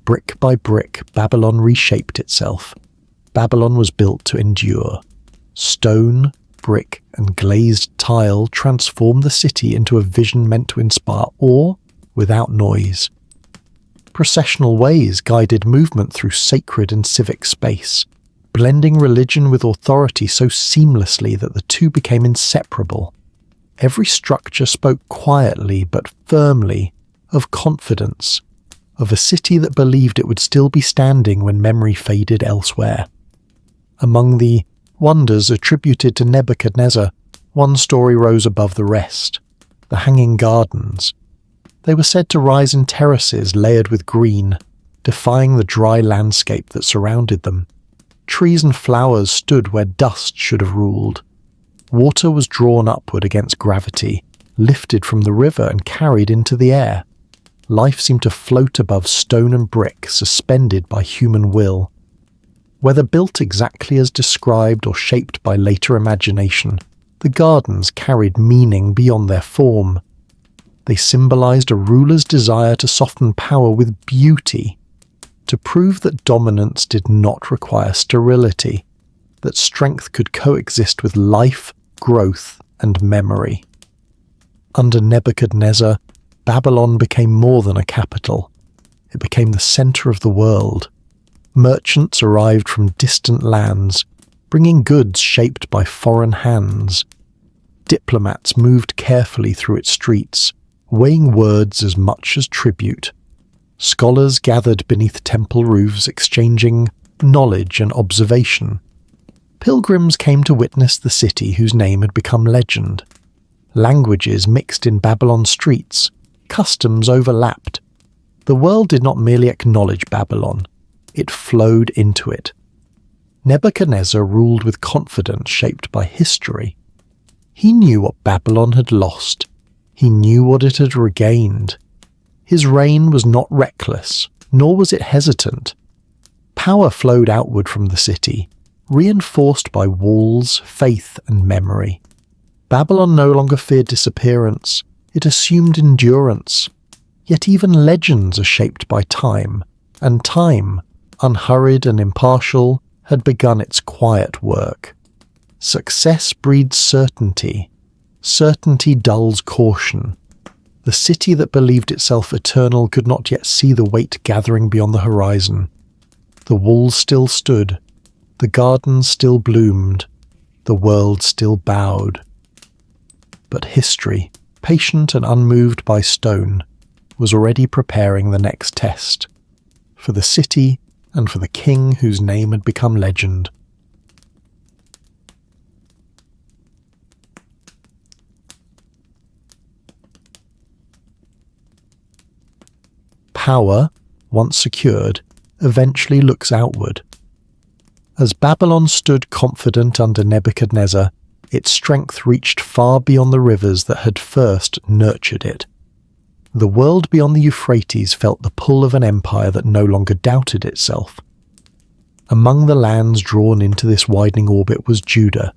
Brick by brick, Babylon reshaped itself. Babylon was built to endure. Stone, brick, and glazed tile transformed the city into a vision meant to inspire awe without noise. Processional ways guided movement through sacred and civic space, blending religion with authority so seamlessly that the two became inseparable. Every structure spoke quietly but firmly of confidence, of a city that believed it would still be standing when memory faded elsewhere. Among the wonders attributed to Nebuchadnezzar, one story rose above the rest: the Hanging Gardens. They were said to rise in terraces layered with green, defying the dry landscape that surrounded them. Trees and flowers stood where dust should have ruled. Water was drawn upward against gravity, lifted from the river and carried into the air. Life seemed to float above stone and brick, suspended by human will. Whether built exactly as described or shaped by later imagination, the gardens carried meaning beyond their form. They symbolized a ruler's desire to soften power with beauty, to prove that dominance did not require sterility, that strength could coexist with life, growth, and memory. Under Nebuchadnezzar, Babylon became more than a capital. It became the center of the world. Merchants arrived from distant lands, bringing goods shaped by foreign hands. Diplomats moved carefully through its streets, weighing words as much as tribute. Scholars gathered beneath temple roofs, exchanging knowledge and observation. Pilgrims came to witness the city whose name had become legend. Languages mixed in Babylon's streets. Customs overlapped. The world did not merely acknowledge Babylon, it flowed into it. Nebuchadnezzar ruled with confidence shaped by history. He knew what Babylon had lost. He knew what it had regained. His reign was not reckless, nor was it hesitant. Power flowed outward from the city, reinforced by walls, faith, and memory. Babylon no longer feared disappearance. It assumed endurance. Yet even legends are shaped by time, and time, unhurried and impartial, had begun its quiet work. Success breeds certainty. Certainty dulls caution. The city that believed itself eternal could not yet see the weight gathering beyond the horizon. The walls still stood. The gardens still bloomed. The world still bowed. But history, patient and unmoved by stone, was already preparing the next test, for the city and for the king whose name had become legend. Power, once secured, eventually looks outward. As Babylon stood confident under Nebuchadnezzar, its strength reached far beyond the rivers that had first nurtured it. The world beyond the Euphrates felt the pull of an empire that no longer doubted itself. Among the lands drawn into this widening orbit was Judah,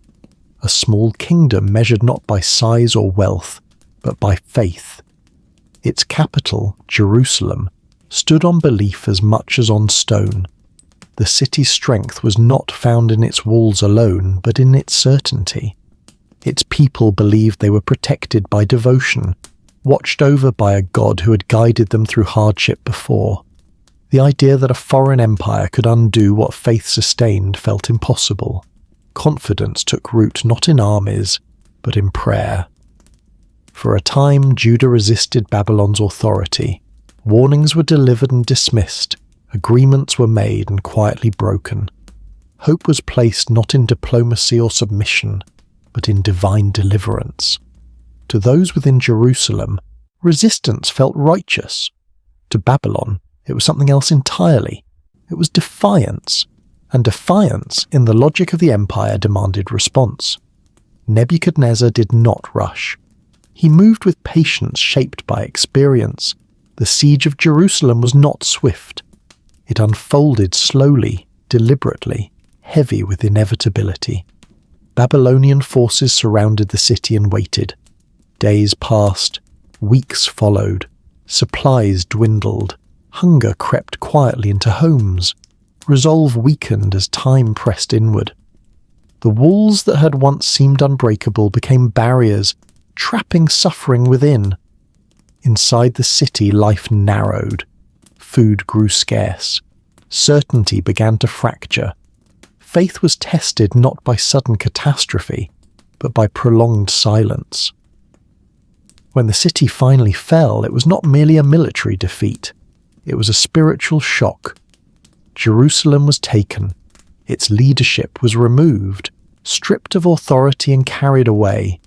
a small kingdom measured not by size or wealth, but by faith. Its capital, Jerusalem, stood on belief as much as on stone. The city's strength was not found in its walls alone, but in its certainty. Its people believed they were protected by devotion, watched over by a God who had guided them through hardship before. The idea that a foreign empire could undo what faith sustained felt impossible. Confidence took root not in armies, but in prayer. For a time, Judah resisted Babylon's authority. Warnings were delivered and dismissed. Agreements were made and quietly broken. Hope was placed not in diplomacy or submission, but in divine deliverance. To those within Jerusalem, resistance felt righteous. To Babylon, it was something else entirely. It was defiance, and defiance, in the logic of the empire, demanded response. Nebuchadnezzar did not rush. He moved with patience shaped by experience. The siege of Jerusalem was not swift. It unfolded slowly, deliberately, heavy with inevitability. Babylonian forces surrounded the city and waited. Days passed, weeks followed, supplies dwindled, hunger crept quietly into homes, resolve weakened as time pressed inward. The walls that had once seemed unbreakable became barriers, trapping suffering within. Inside the city, life narrowed. Food grew scarce. Certainty began to fracture. Faith was tested not by sudden catastrophe, but by prolonged silence. When the city finally fell, it was not merely a military defeat. It was a spiritual shock. Jerusalem was taken. Its leadership was removed, stripped of authority and carried away.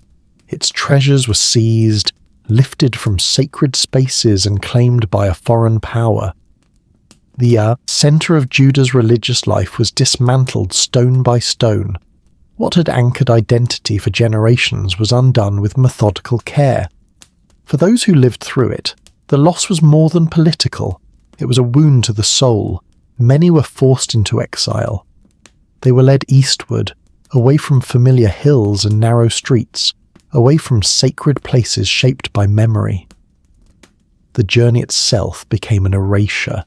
Its treasures were seized, lifted from sacred spaces and claimed by a foreign power. The center of Judah's religious life was dismantled stone by stone. What had anchored identity for generations was undone with methodical care. For those who lived through it, the loss was more than political. It was a wound to the soul. Many were forced into exile. They were led eastward, away from familiar hills and narrow streets, away from sacred places shaped by memory. The journey itself became an erasure.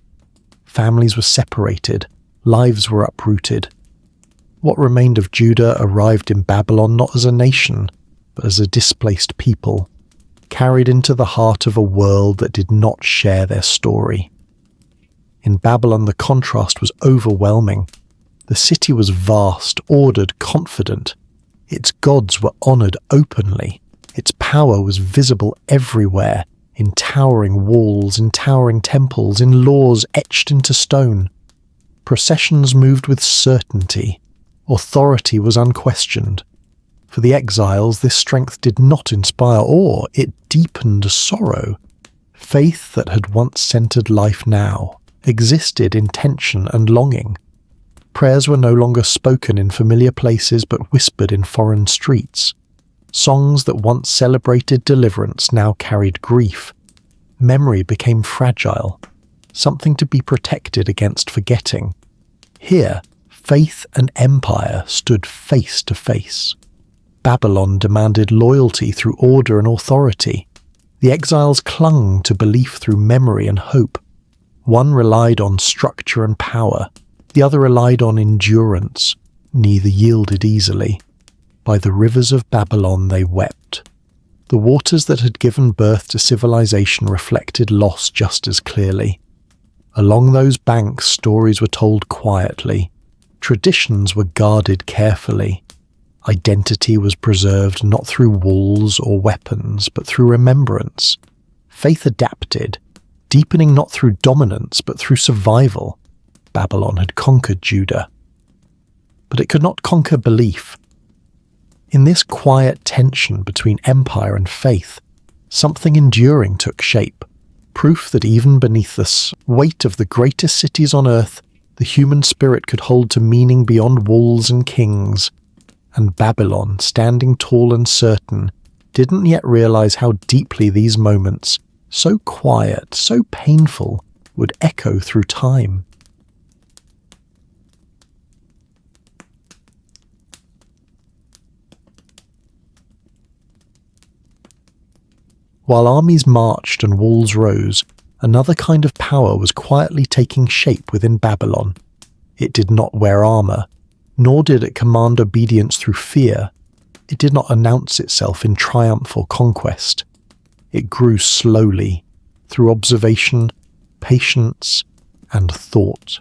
Families were separated, lives were uprooted. What remained of Judah arrived in Babylon not as a nation, but as a displaced people, carried into the heart of a world that did not share their story. In Babylon, the contrast was overwhelming. The city was vast, ordered, confident. Its gods were honored openly. Its power was visible everywhere, in towering walls, in towering temples, in laws etched into stone. Processions moved with certainty. Authority was unquestioned. For the exiles, this strength did not inspire awe, it deepened sorrow. Faith that had once centered life now existed in tension and longing. Prayers were no longer spoken in familiar places but whispered in foreign streets. Songs that once celebrated deliverance now carried grief. Memory became fragile, something to be protected against forgetting. Here, faith and empire stood face to face. Babylon demanded loyalty through order and authority. The exiles clung to belief through memory and hope. One relied on structure and power. The other relied on endurance. Neither yielded easily. By the rivers of Babylon they wept. The waters that had given birth to civilization reflected loss just as clearly. Along those banks stories were told quietly. Traditions were guarded carefully. Identity was preserved not through walls or weapons, but through remembrance. Faith adapted, deepening not through dominance, but through survival. Babylon had conquered Judah. But it could not conquer belief. In this quiet tension between empire and faith, something enduring took shape, proof that even beneath the weight of the greatest cities on earth, the human spirit could hold to meaning beyond walls and kings. And Babylon, standing tall and certain, didn't yet realize how deeply these moments, so quiet, so painful, would echo through time. While armies marched and walls rose, another kind of power was quietly taking shape within Babylon. It did not wear armor, nor did it command obedience through fear. It did not announce itself in triumph or conquest. It grew slowly, through observation, patience, and thought.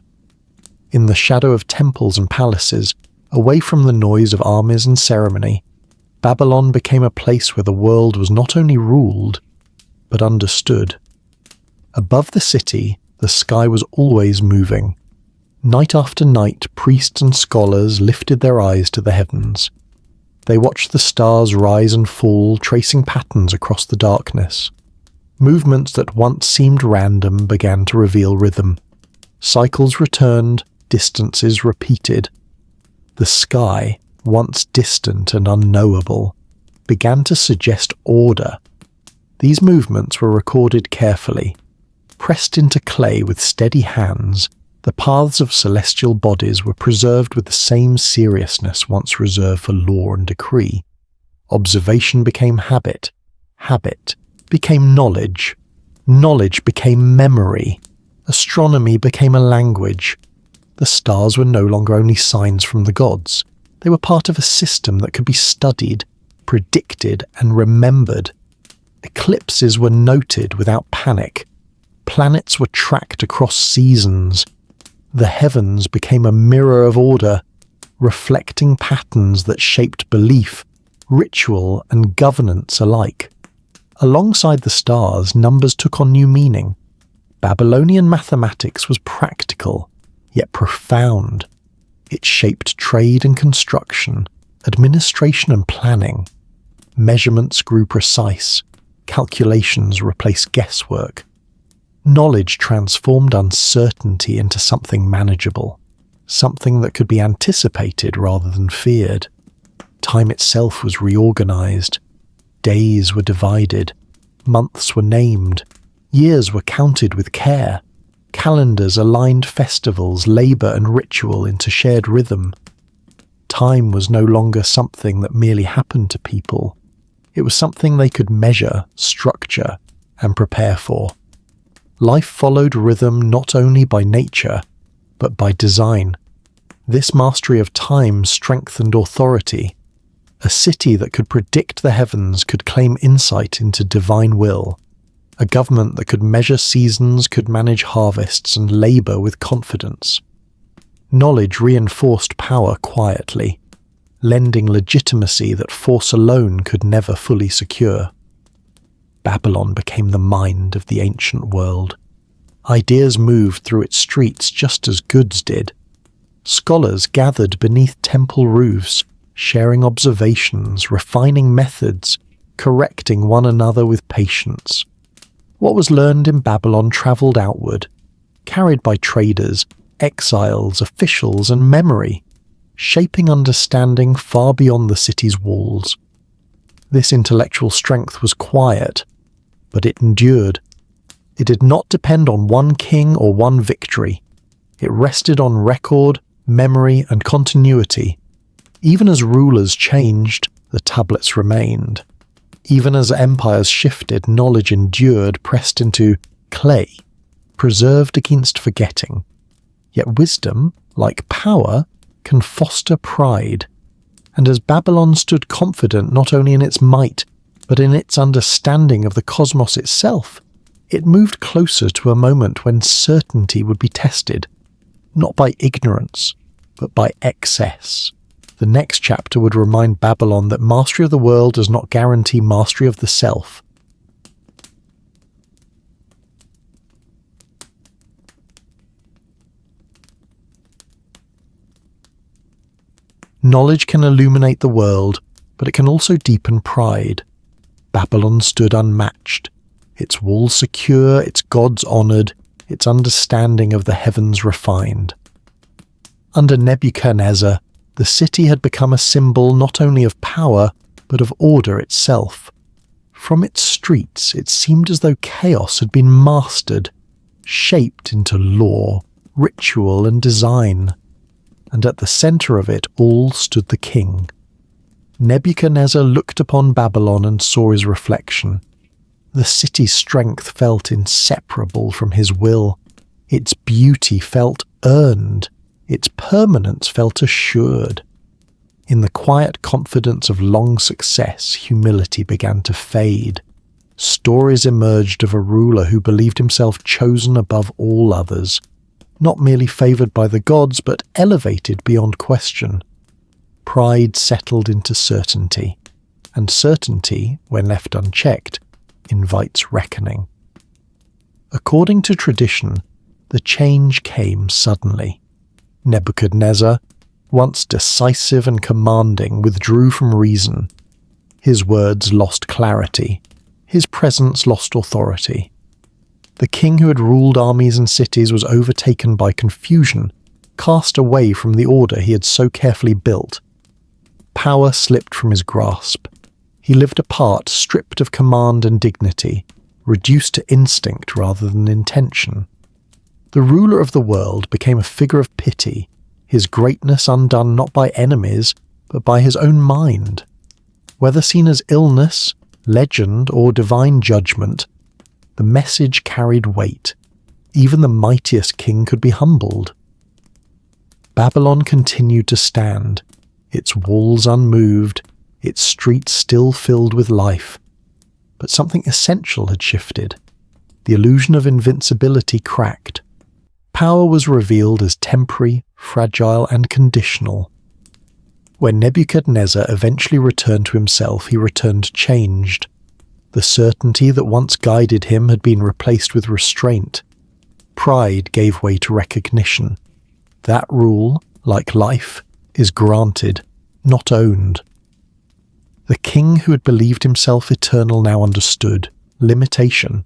In the shadow of temples and palaces, away from the noise of armies and ceremony, Babylon became a place where the world was not only ruled, but understood. Above the city, the sky was always moving. Night after night, priests and scholars lifted their eyes to the heavens. They watched the stars rise and fall, tracing patterns across the darkness. Movements that once seemed random began to reveal rhythm. Cycles returned, distances repeated. The sky, once distant and unknowable, began to suggest order. These movements were recorded carefully, pressed into clay with steady hands, The paths of celestial bodies were preserved with the same seriousness once reserved for law and decree. Observation became habit. Habit became knowledge. Knowledge became memory. Astronomy became a language. The stars were no longer only signs from the gods. They were part of a system that could be studied, predicted, and remembered. Eclipses were noted without panic. Planets were tracked across seasons. The heavens became a mirror of order, reflecting patterns that shaped belief, ritual, and governance alike. Alongside the stars, numbers took on new meaning. Babylonian mathematics was practical, yet profound. It shaped trade and construction, administration and planning. Measurements grew precise. Calculations replaced guesswork. Knowledge transformed uncertainty into something manageable, something that could be anticipated rather than feared. Time itself was reorganized. Days were divided. Months were named. Years were counted with care. Calendars aligned festivals, labor, and ritual into shared rhythm. Time was no longer something that merely happened to people. It was something they could measure, structure, and prepare for. Life followed rhythm not only by nature, but by design. This mastery of time strengthened authority. A city that could predict the heavens could claim insight into divine will. A government that could measure seasons could manage harvests and labor with confidence. Knowledge reinforced power quietly, lending legitimacy that force alone could never fully secure. Babylon became the mind of the ancient world. Ideas moved through its streets just as goods did. Scholars gathered beneath temple roofs, sharing observations, refining methods, correcting one another with patience. What was learned in Babylon travelled outward, carried by traders, exiles, officials, and memory, shaping understanding far beyond the city's walls. This intellectual strength was quiet, but it endured. It did not depend on one king or one victory. It rested on record, memory, and continuity. Even as rulers changed, the tablets remained. Even as empires shifted, knowledge endured, pressed into clay, preserved against forgetting. Yet wisdom, like power, can foster pride. And as Babylon stood confident not only in its might, but in its understanding of the cosmos itself, it moved closer to a moment when certainty would be tested, not by ignorance, but by excess. The next chapter would remind Babylon that mastery of the world does not guarantee mastery of the self. Knowledge can illuminate the world, but it can also deepen pride. Babylon stood unmatched, its walls secure, its gods honoured, its understanding of the heavens refined. Under Nebuchadnezzar, the city had become a symbol not only of power, but of order itself. From its streets, it seemed as though chaos had been mastered, shaped into law, ritual, and design. And at the centre of it all stood the king. Nebuchadnezzar looked upon Babylon and saw his reflection. The city's strength felt inseparable from his will. Its beauty felt earned. Its permanence felt assured. In the quiet confidence of long success, humility began to fade. Stories emerged of a ruler who believed himself chosen above all others, not merely favoured by the gods, but elevated beyond question. Pride settled into certainty, and certainty, when left unchecked, invites reckoning. According to tradition, the change came suddenly. Nebuchadnezzar, once decisive and commanding, withdrew from reason. His words lost clarity. His presence lost authority. The king who had ruled armies and cities was overtaken by confusion, cast away from the order he had so carefully built. Power slipped from his grasp. He lived apart, stripped of command and dignity, reduced to instinct rather than intention. The ruler of the world became a figure of pity, his greatness undone not by enemies, but by his own mind. Whether seen as illness, legend, or divine judgment, the message carried weight. Even the mightiest king could be humbled. Babylon continued to stand, its walls unmoved, its streets still filled with life. But something essential had shifted. The illusion of invincibility cracked. Power was revealed as temporary, fragile, and conditional. When Nebuchadnezzar eventually returned to himself, he returned changed. The certainty that once guided him had been replaced with restraint. Pride gave way to recognition. That rule, like life, is granted, not owned. The king who had believed himself eternal now understood limitation.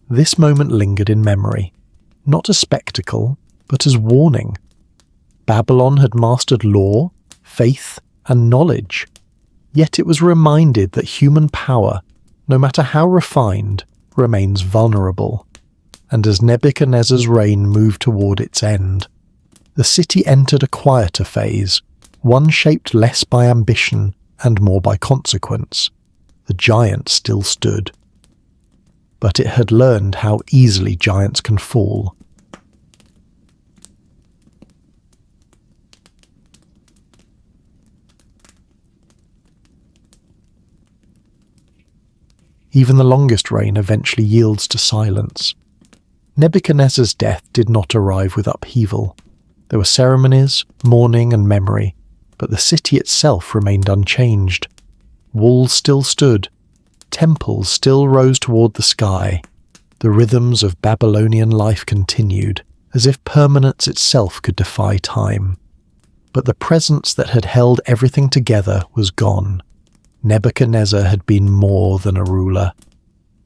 This moment lingered in memory, not as spectacle, but as warning. Babylon had mastered law, faith, and knowledge, yet it was reminded that human power, no matter how refined, remains vulnerable. And as Nebuchadnezzar's reign moved toward its end, the city entered a quieter phase, one shaped less by ambition and more by consequence. The giant still stood. But it had learned how easily giants can fall. Even the longest reign eventually yields to silence. Nebuchadnezzar's death did not arrive with upheaval. There were ceremonies, mourning, and memory, but the city itself remained unchanged. Walls still stood. Temples still rose toward the sky. The rhythms of Babylonian life continued, as if permanence itself could defy time. But the presence that had held everything together was gone. Nebuchadnezzar had been more than a ruler.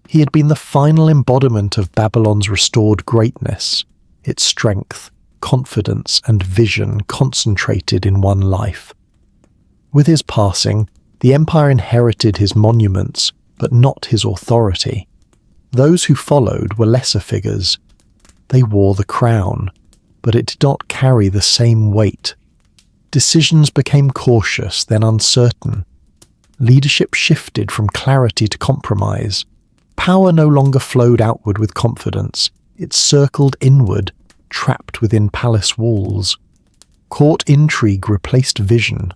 He had been the final embodiment of Babylon's restored greatness, its strength, confidence, and vision concentrated in one life. With his passing, the empire inherited his monuments, but not his authority. Those who followed were lesser figures. They wore the crown, but it did not carry the same weight. Decisions became cautious, then uncertain. Leadership shifted from clarity to compromise. Power no longer flowed outward with confidence. It circled inward, trapped within palace walls. Court intrigue replaced vision.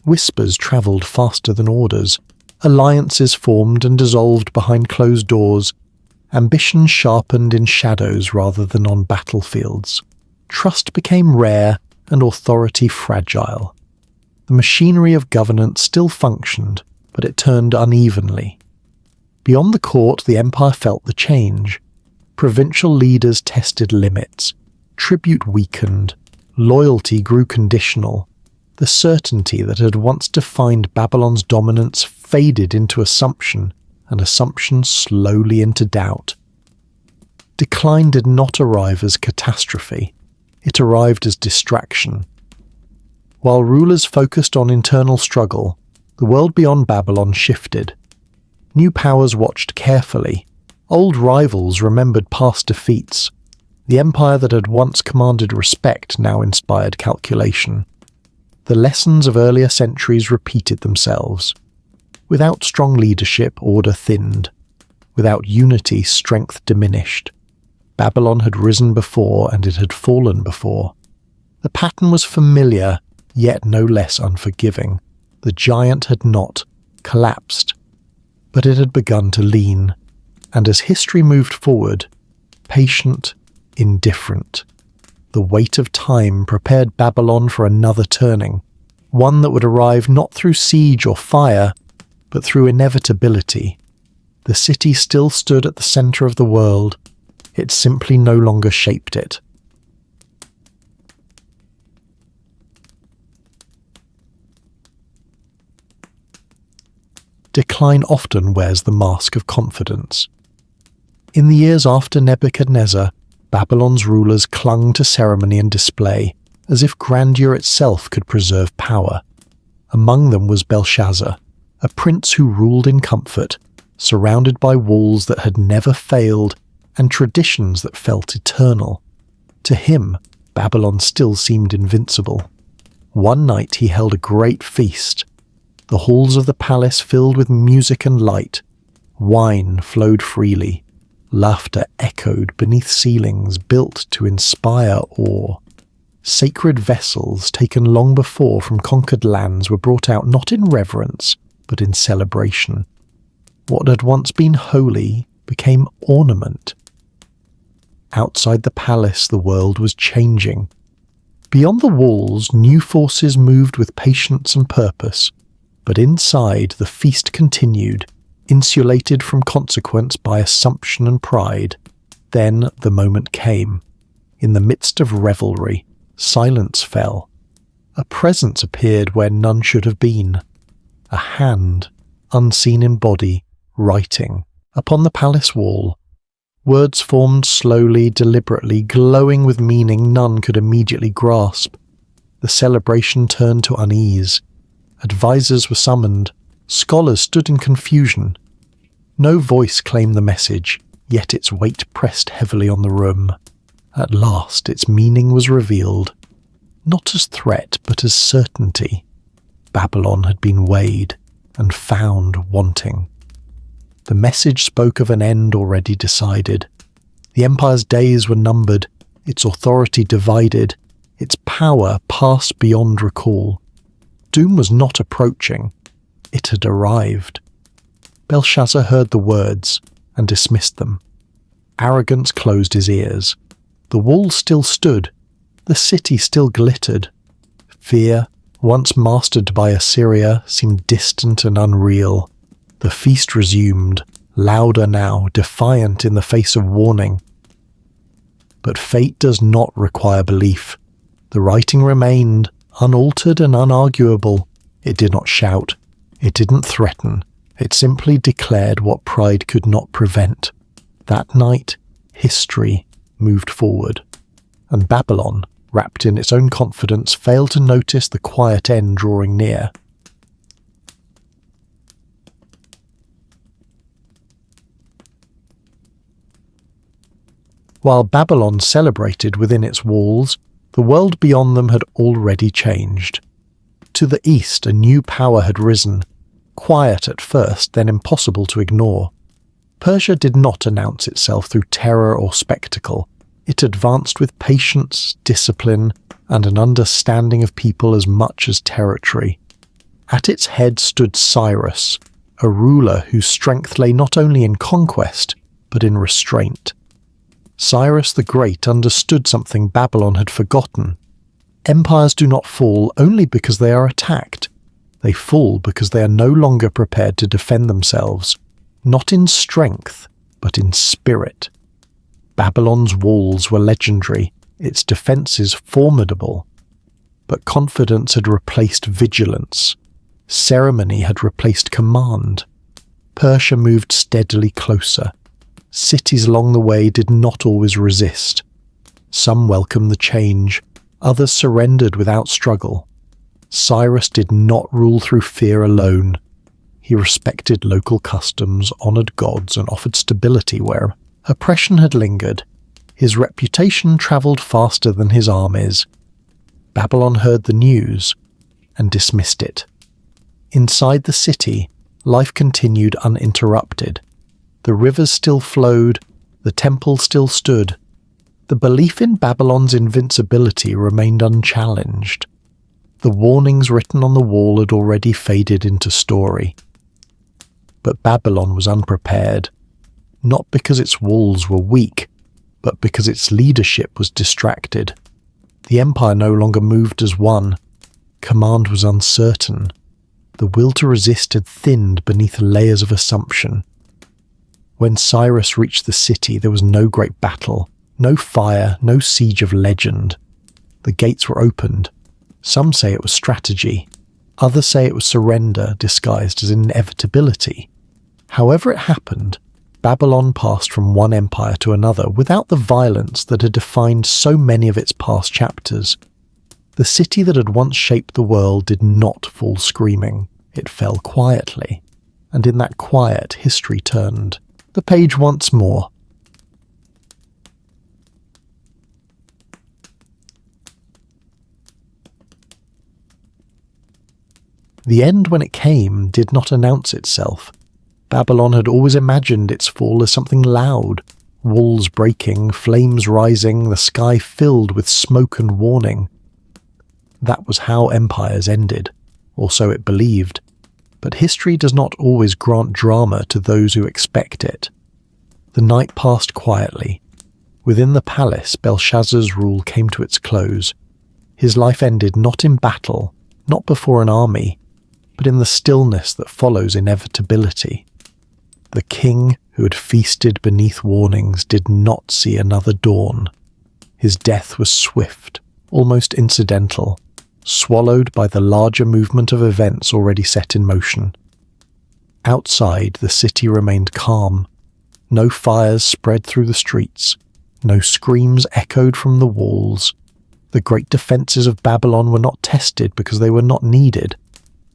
Whispers travelled faster than orders. Alliances formed and dissolved behind closed doors. Ambition sharpened in shadows rather than on battlefields. Trust became rare and authority fragile. The machinery of governance still functioned, but it turned unevenly. Beyond the court, the empire felt the change. Provincial leaders tested limits. Tribute weakened. Loyalty grew conditional. The certainty that had once defined Babylon's dominance faded into assumption, and assumption slowly into doubt. Decline did not arrive as catastrophe. It arrived as distraction. While rulers focused on internal struggle, the world beyond Babylon shifted. New powers watched carefully. Old rivals remembered past defeats. The empire that had once commanded respect now inspired calculation. The lessons of earlier centuries repeated themselves. Without strong leadership, order thinned. Without unity, strength diminished. Babylon had risen before, and it had fallen before. The pattern was familiar, yet no less unforgiving. The giant had not collapsed, but it had begun to lean, and as history moved forward, patient, indifferent, the weight of time prepared Babylon for another turning, one that would arrive not through siege or fire, but through inevitability. The city still stood at the center of the world. It simply no longer shaped it. Decline often wears the mask of confidence. In the years after Nebuchadnezzar, Babylon's rulers clung to ceremony and display, as if grandeur itself could preserve power. Among them was Belshazzar, a prince who ruled in comfort, surrounded by walls that had never failed and traditions that felt eternal. To him, Babylon still seemed invincible. One night he held a great feast. The halls of the palace filled with music and light. Wine flowed freely. Laughter echoed beneath ceilings built to inspire awe. Sacred vessels taken long before from conquered lands were brought out not in reverence, but in celebration. What had once been holy became ornament. Outside the palace, the world was changing. Beyond the walls, new forces moved with patience and purpose, but inside, the feast continued, insulated from consequence by assumption and pride. Then the moment came. In the midst of revelry, silence fell. A presence appeared where none should have been. A hand, unseen in body, writing upon the palace wall. Words formed slowly, deliberately, glowing with meaning none could immediately grasp. The celebration turned to unease. Advisors were summoned. Scholars stood in confusion. No voice claimed the message, yet its weight pressed heavily on the room. At last its meaning was revealed. Not as threat, but as certainty. Babylon had been weighed and found wanting. The message spoke of an end already decided. The empire's days were numbered, its authority divided, its power passed beyond recall. Doom was not approaching, it had arrived. Belshazzar heard the words and dismissed them. Arrogance closed his ears. The walls still stood, the city still glittered. Fear, once mastered by Assyria, seemed distant and unreal. The feast resumed, louder now, defiant in the face of warning. But fate does not require belief. The writing remained, unaltered and unarguable. It did not shout. It didn't threaten. It simply declared what pride could not prevent. That night, history moved forward. And Babylon, wrapped in its own confidence, failed to notice the quiet end drawing near. While Babylon celebrated within its walls, the world beyond them had already changed. To the east, a new power had risen, quiet at first, then impossible to ignore. Persia did not announce itself through terror or spectacle. It advanced with patience, discipline, and an understanding of people as much as territory. At its head stood Cyrus, a ruler whose strength lay not only in conquest, but in restraint. Cyrus the Great understood something Babylon had forgotten. Empires do not fall only because they are attacked. They fall because they are no longer prepared to defend themselves, not in strength, but in spirit. Babylon's walls were legendary, its defences formidable. But confidence had replaced vigilance. Ceremony had replaced command. Persia moved steadily closer. Cities along the way did not always resist. Some welcomed the change, others surrendered without struggle. Cyrus did not rule through fear alone. He respected local customs, honoured gods, and offered stability where oppression had lingered. His reputation travelled faster than his armies. Babylon heard the news and dismissed it. Inside the city, life continued uninterrupted. The rivers still flowed, the temple still stood. The belief in Babylon's invincibility remained unchallenged. The warnings written on the wall had already faded into story. But Babylon was unprepared, not because its walls were weak, but because its leadership was distracted. The empire no longer moved as one. Command was uncertain. The will to resist had thinned beneath layers of assumption. When Cyrus reached the city, there was no great battle, no fire, no siege of legend. The gates were opened. Some say it was strategy. Others say it was surrender disguised as inevitability. However it happened, Babylon passed from one empire to another without the violence that had defined so many of its past chapters. The city that had once shaped the world did not fall screaming. It fell quietly. And in that quiet, history turned the page once more. The end, when it came, did not announce itself. Babylon had always imagined its fall as something loud, walls breaking, flames rising, the sky filled with smoke and warning. That was how empires ended, or so it believed. But history does not always grant drama to those who expect it. The night passed quietly. Within the palace, Belshazzar's rule came to its close. His life ended not in battle, not before an army, but in the stillness that follows inevitability. The king, who had feasted beneath warnings, did not see another dawn. His death was swift, almost incidental, swallowed by the larger movement of events already set in motion. Outside, the city remained calm. No fires spread through the streets. No screams echoed from the walls. The great defences of Babylon were not tested because they were not needed.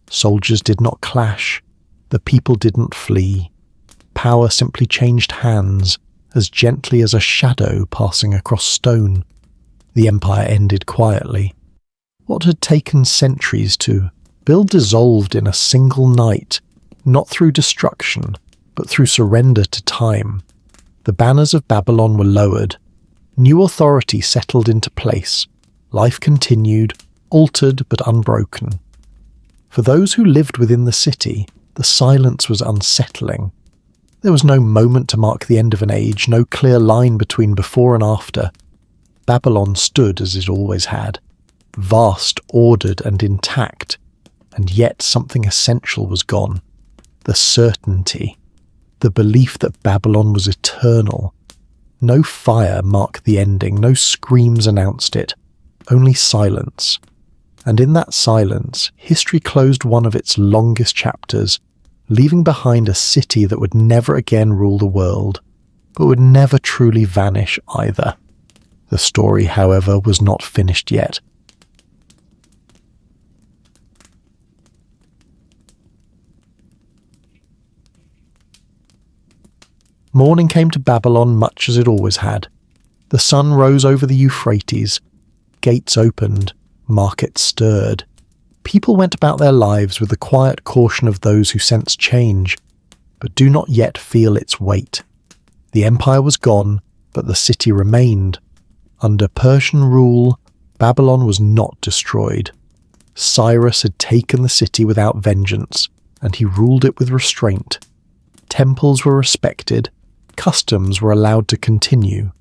Soldiers did not clash. The people didn't flee. Power simply changed hands, as gently as a shadow passing across stone. The empire ended quietly. What had taken centuries to build dissolved in a single night, not through destruction, but through surrender to time. The banners of Babylon were lowered. New authority settled into place. Life continued, altered but unbroken. For those who lived within the city, the silence was unsettling. There was no moment to mark the end of an age, no clear line between before and after. Babylon stood as it always had, vast, ordered and intact, and yet something essential was gone. The certainty, the belief that Babylon was eternal. No fire marked the ending, no screams announced it, only silence. And in that silence, history closed one of its longest chapters, leaving behind a city that would never again rule the world, but would never truly vanish either. The story, however, was not finished yet. Morning came to Babylon much as it always had. The sun rose over the Euphrates. Gates opened. Markets stirred. People went about their lives with the quiet caution of those who sense change, but do not yet feel its weight. The empire was gone, but the city remained. Under Persian rule, Babylon was not destroyed. Cyrus had taken the city without vengeance, and he ruled it with restraint. Temples were respected. Customs were allowed to continue.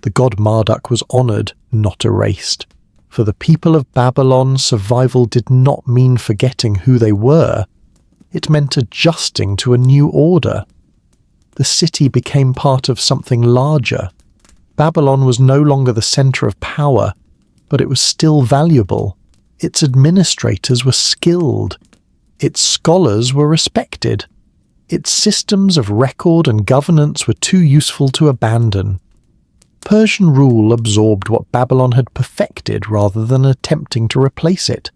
The god Marduk was honoured, not erased. For the people of Babylon, survival did not mean forgetting who they were. It meant adjusting to a new order. The city became part of something larger. Babylon was no longer the centre of power, but it was still valuable. Its administrators were skilled. Its scholars were respected. Its systems of record and governance were too useful to abandon. Persian rule absorbed what Babylon had perfected rather than attempting to replace it.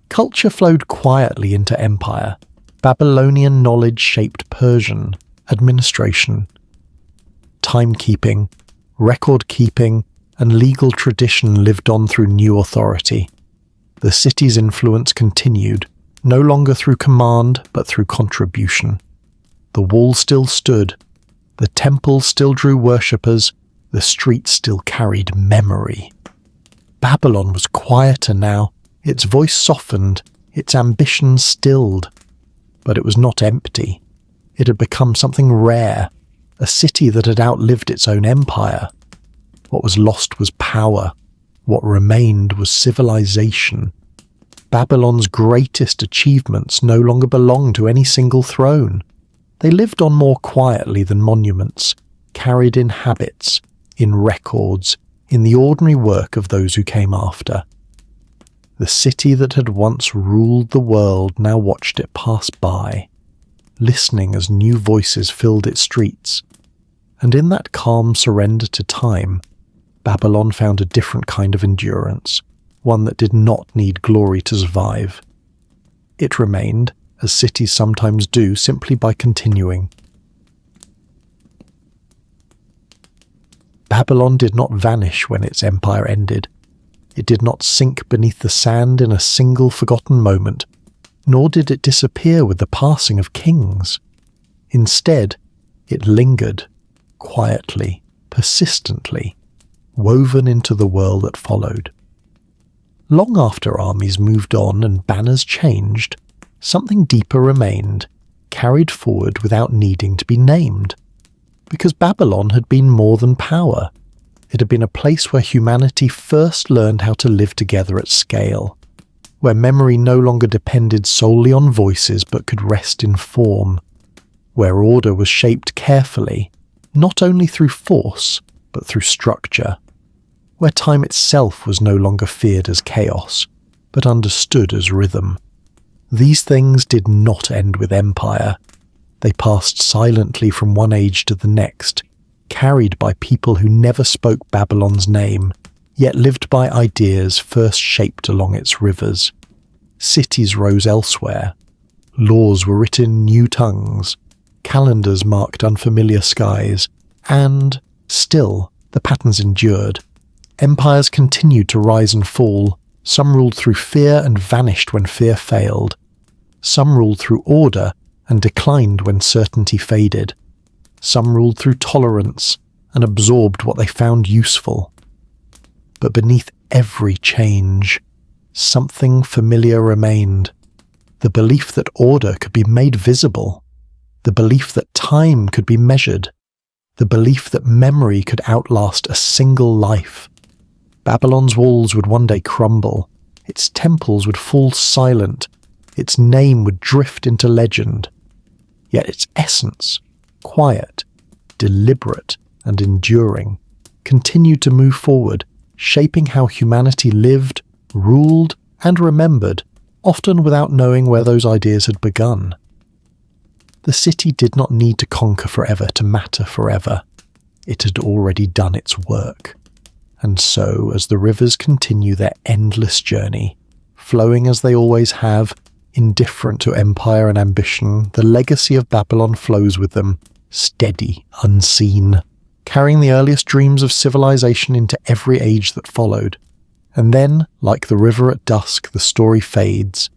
Culture flowed quietly into empire. Babylonian knowledge shaped Persian administration. Timekeeping, record-keeping, and legal tradition lived on through new authority. The city's influence continued, no longer through command but through contribution. The wall still stood. The temple still drew worshippers. The streets still carried memory. Babylon was quieter now. Its voice softened, its ambition stilled. But it was not empty. It had become something rare, a city that had outlived its own empire. What was lost was power. What remained was civilization. Babylon's greatest achievements no longer belonged to any single throne. They lived on more quietly than monuments, carried in habits, in records, in the ordinary work of those who came after. The city that had once ruled the world now watched it pass by, listening as new voices filled its streets. And in that calm surrender to time, Babylon found a different kind of endurance, one that did not need glory to survive. It remained, as cities sometimes do, simply by continuing. Babylon did not vanish when its empire ended. It did not sink beneath the sand in a single forgotten moment. nor did it disappear with the passing of kings. Instead, it lingered, quietly, persistently, woven into the world that followed. Long after armies moved on and banners changed, something deeper remained, carried forward without needing to be named. Because Babylon had been more than power. It had been a place where humanity first learned how to live together at scale, where memory no longer depended solely on voices but could rest in form, where order was shaped carefully, not only through force, but through structure, where time itself was no longer feared as chaos, but understood as rhythm. These things did not end with empire. They passed silently from one age to the next, carried by people who never spoke Babylon's name, yet lived by ideas first shaped along its rivers. Cities rose elsewhere. Laws were written in new tongues. Calendars marked unfamiliar skies. And, still, the patterns endured. Empires continued to rise and fall. Some ruled through fear and vanished when fear failed. Some ruled through order and declined when certainty faded. Some ruled through tolerance and absorbed what they found useful. But beneath every change, something familiar remained. The belief that order could be made visible. The belief that time could be measured. The belief that memory could outlast a single life. Babylon's walls would one day crumble. Its temples would fall silent. Its name would drift into legend. Yet its essence, quiet, deliberate, and enduring, continued to move forward, shaping how humanity lived, ruled, and remembered, often without knowing where those ideas had begun. The city did not need to conquer forever to matter forever. It had already done its work. And so, as the rivers continue their endless journey, flowing as they always have, indifferent to empire and ambition, the legacy of Babylon flows with them, steady, unseen, carrying the earliest dreams of civilization into every age that followed. And then, like the river at dusk, the story fades,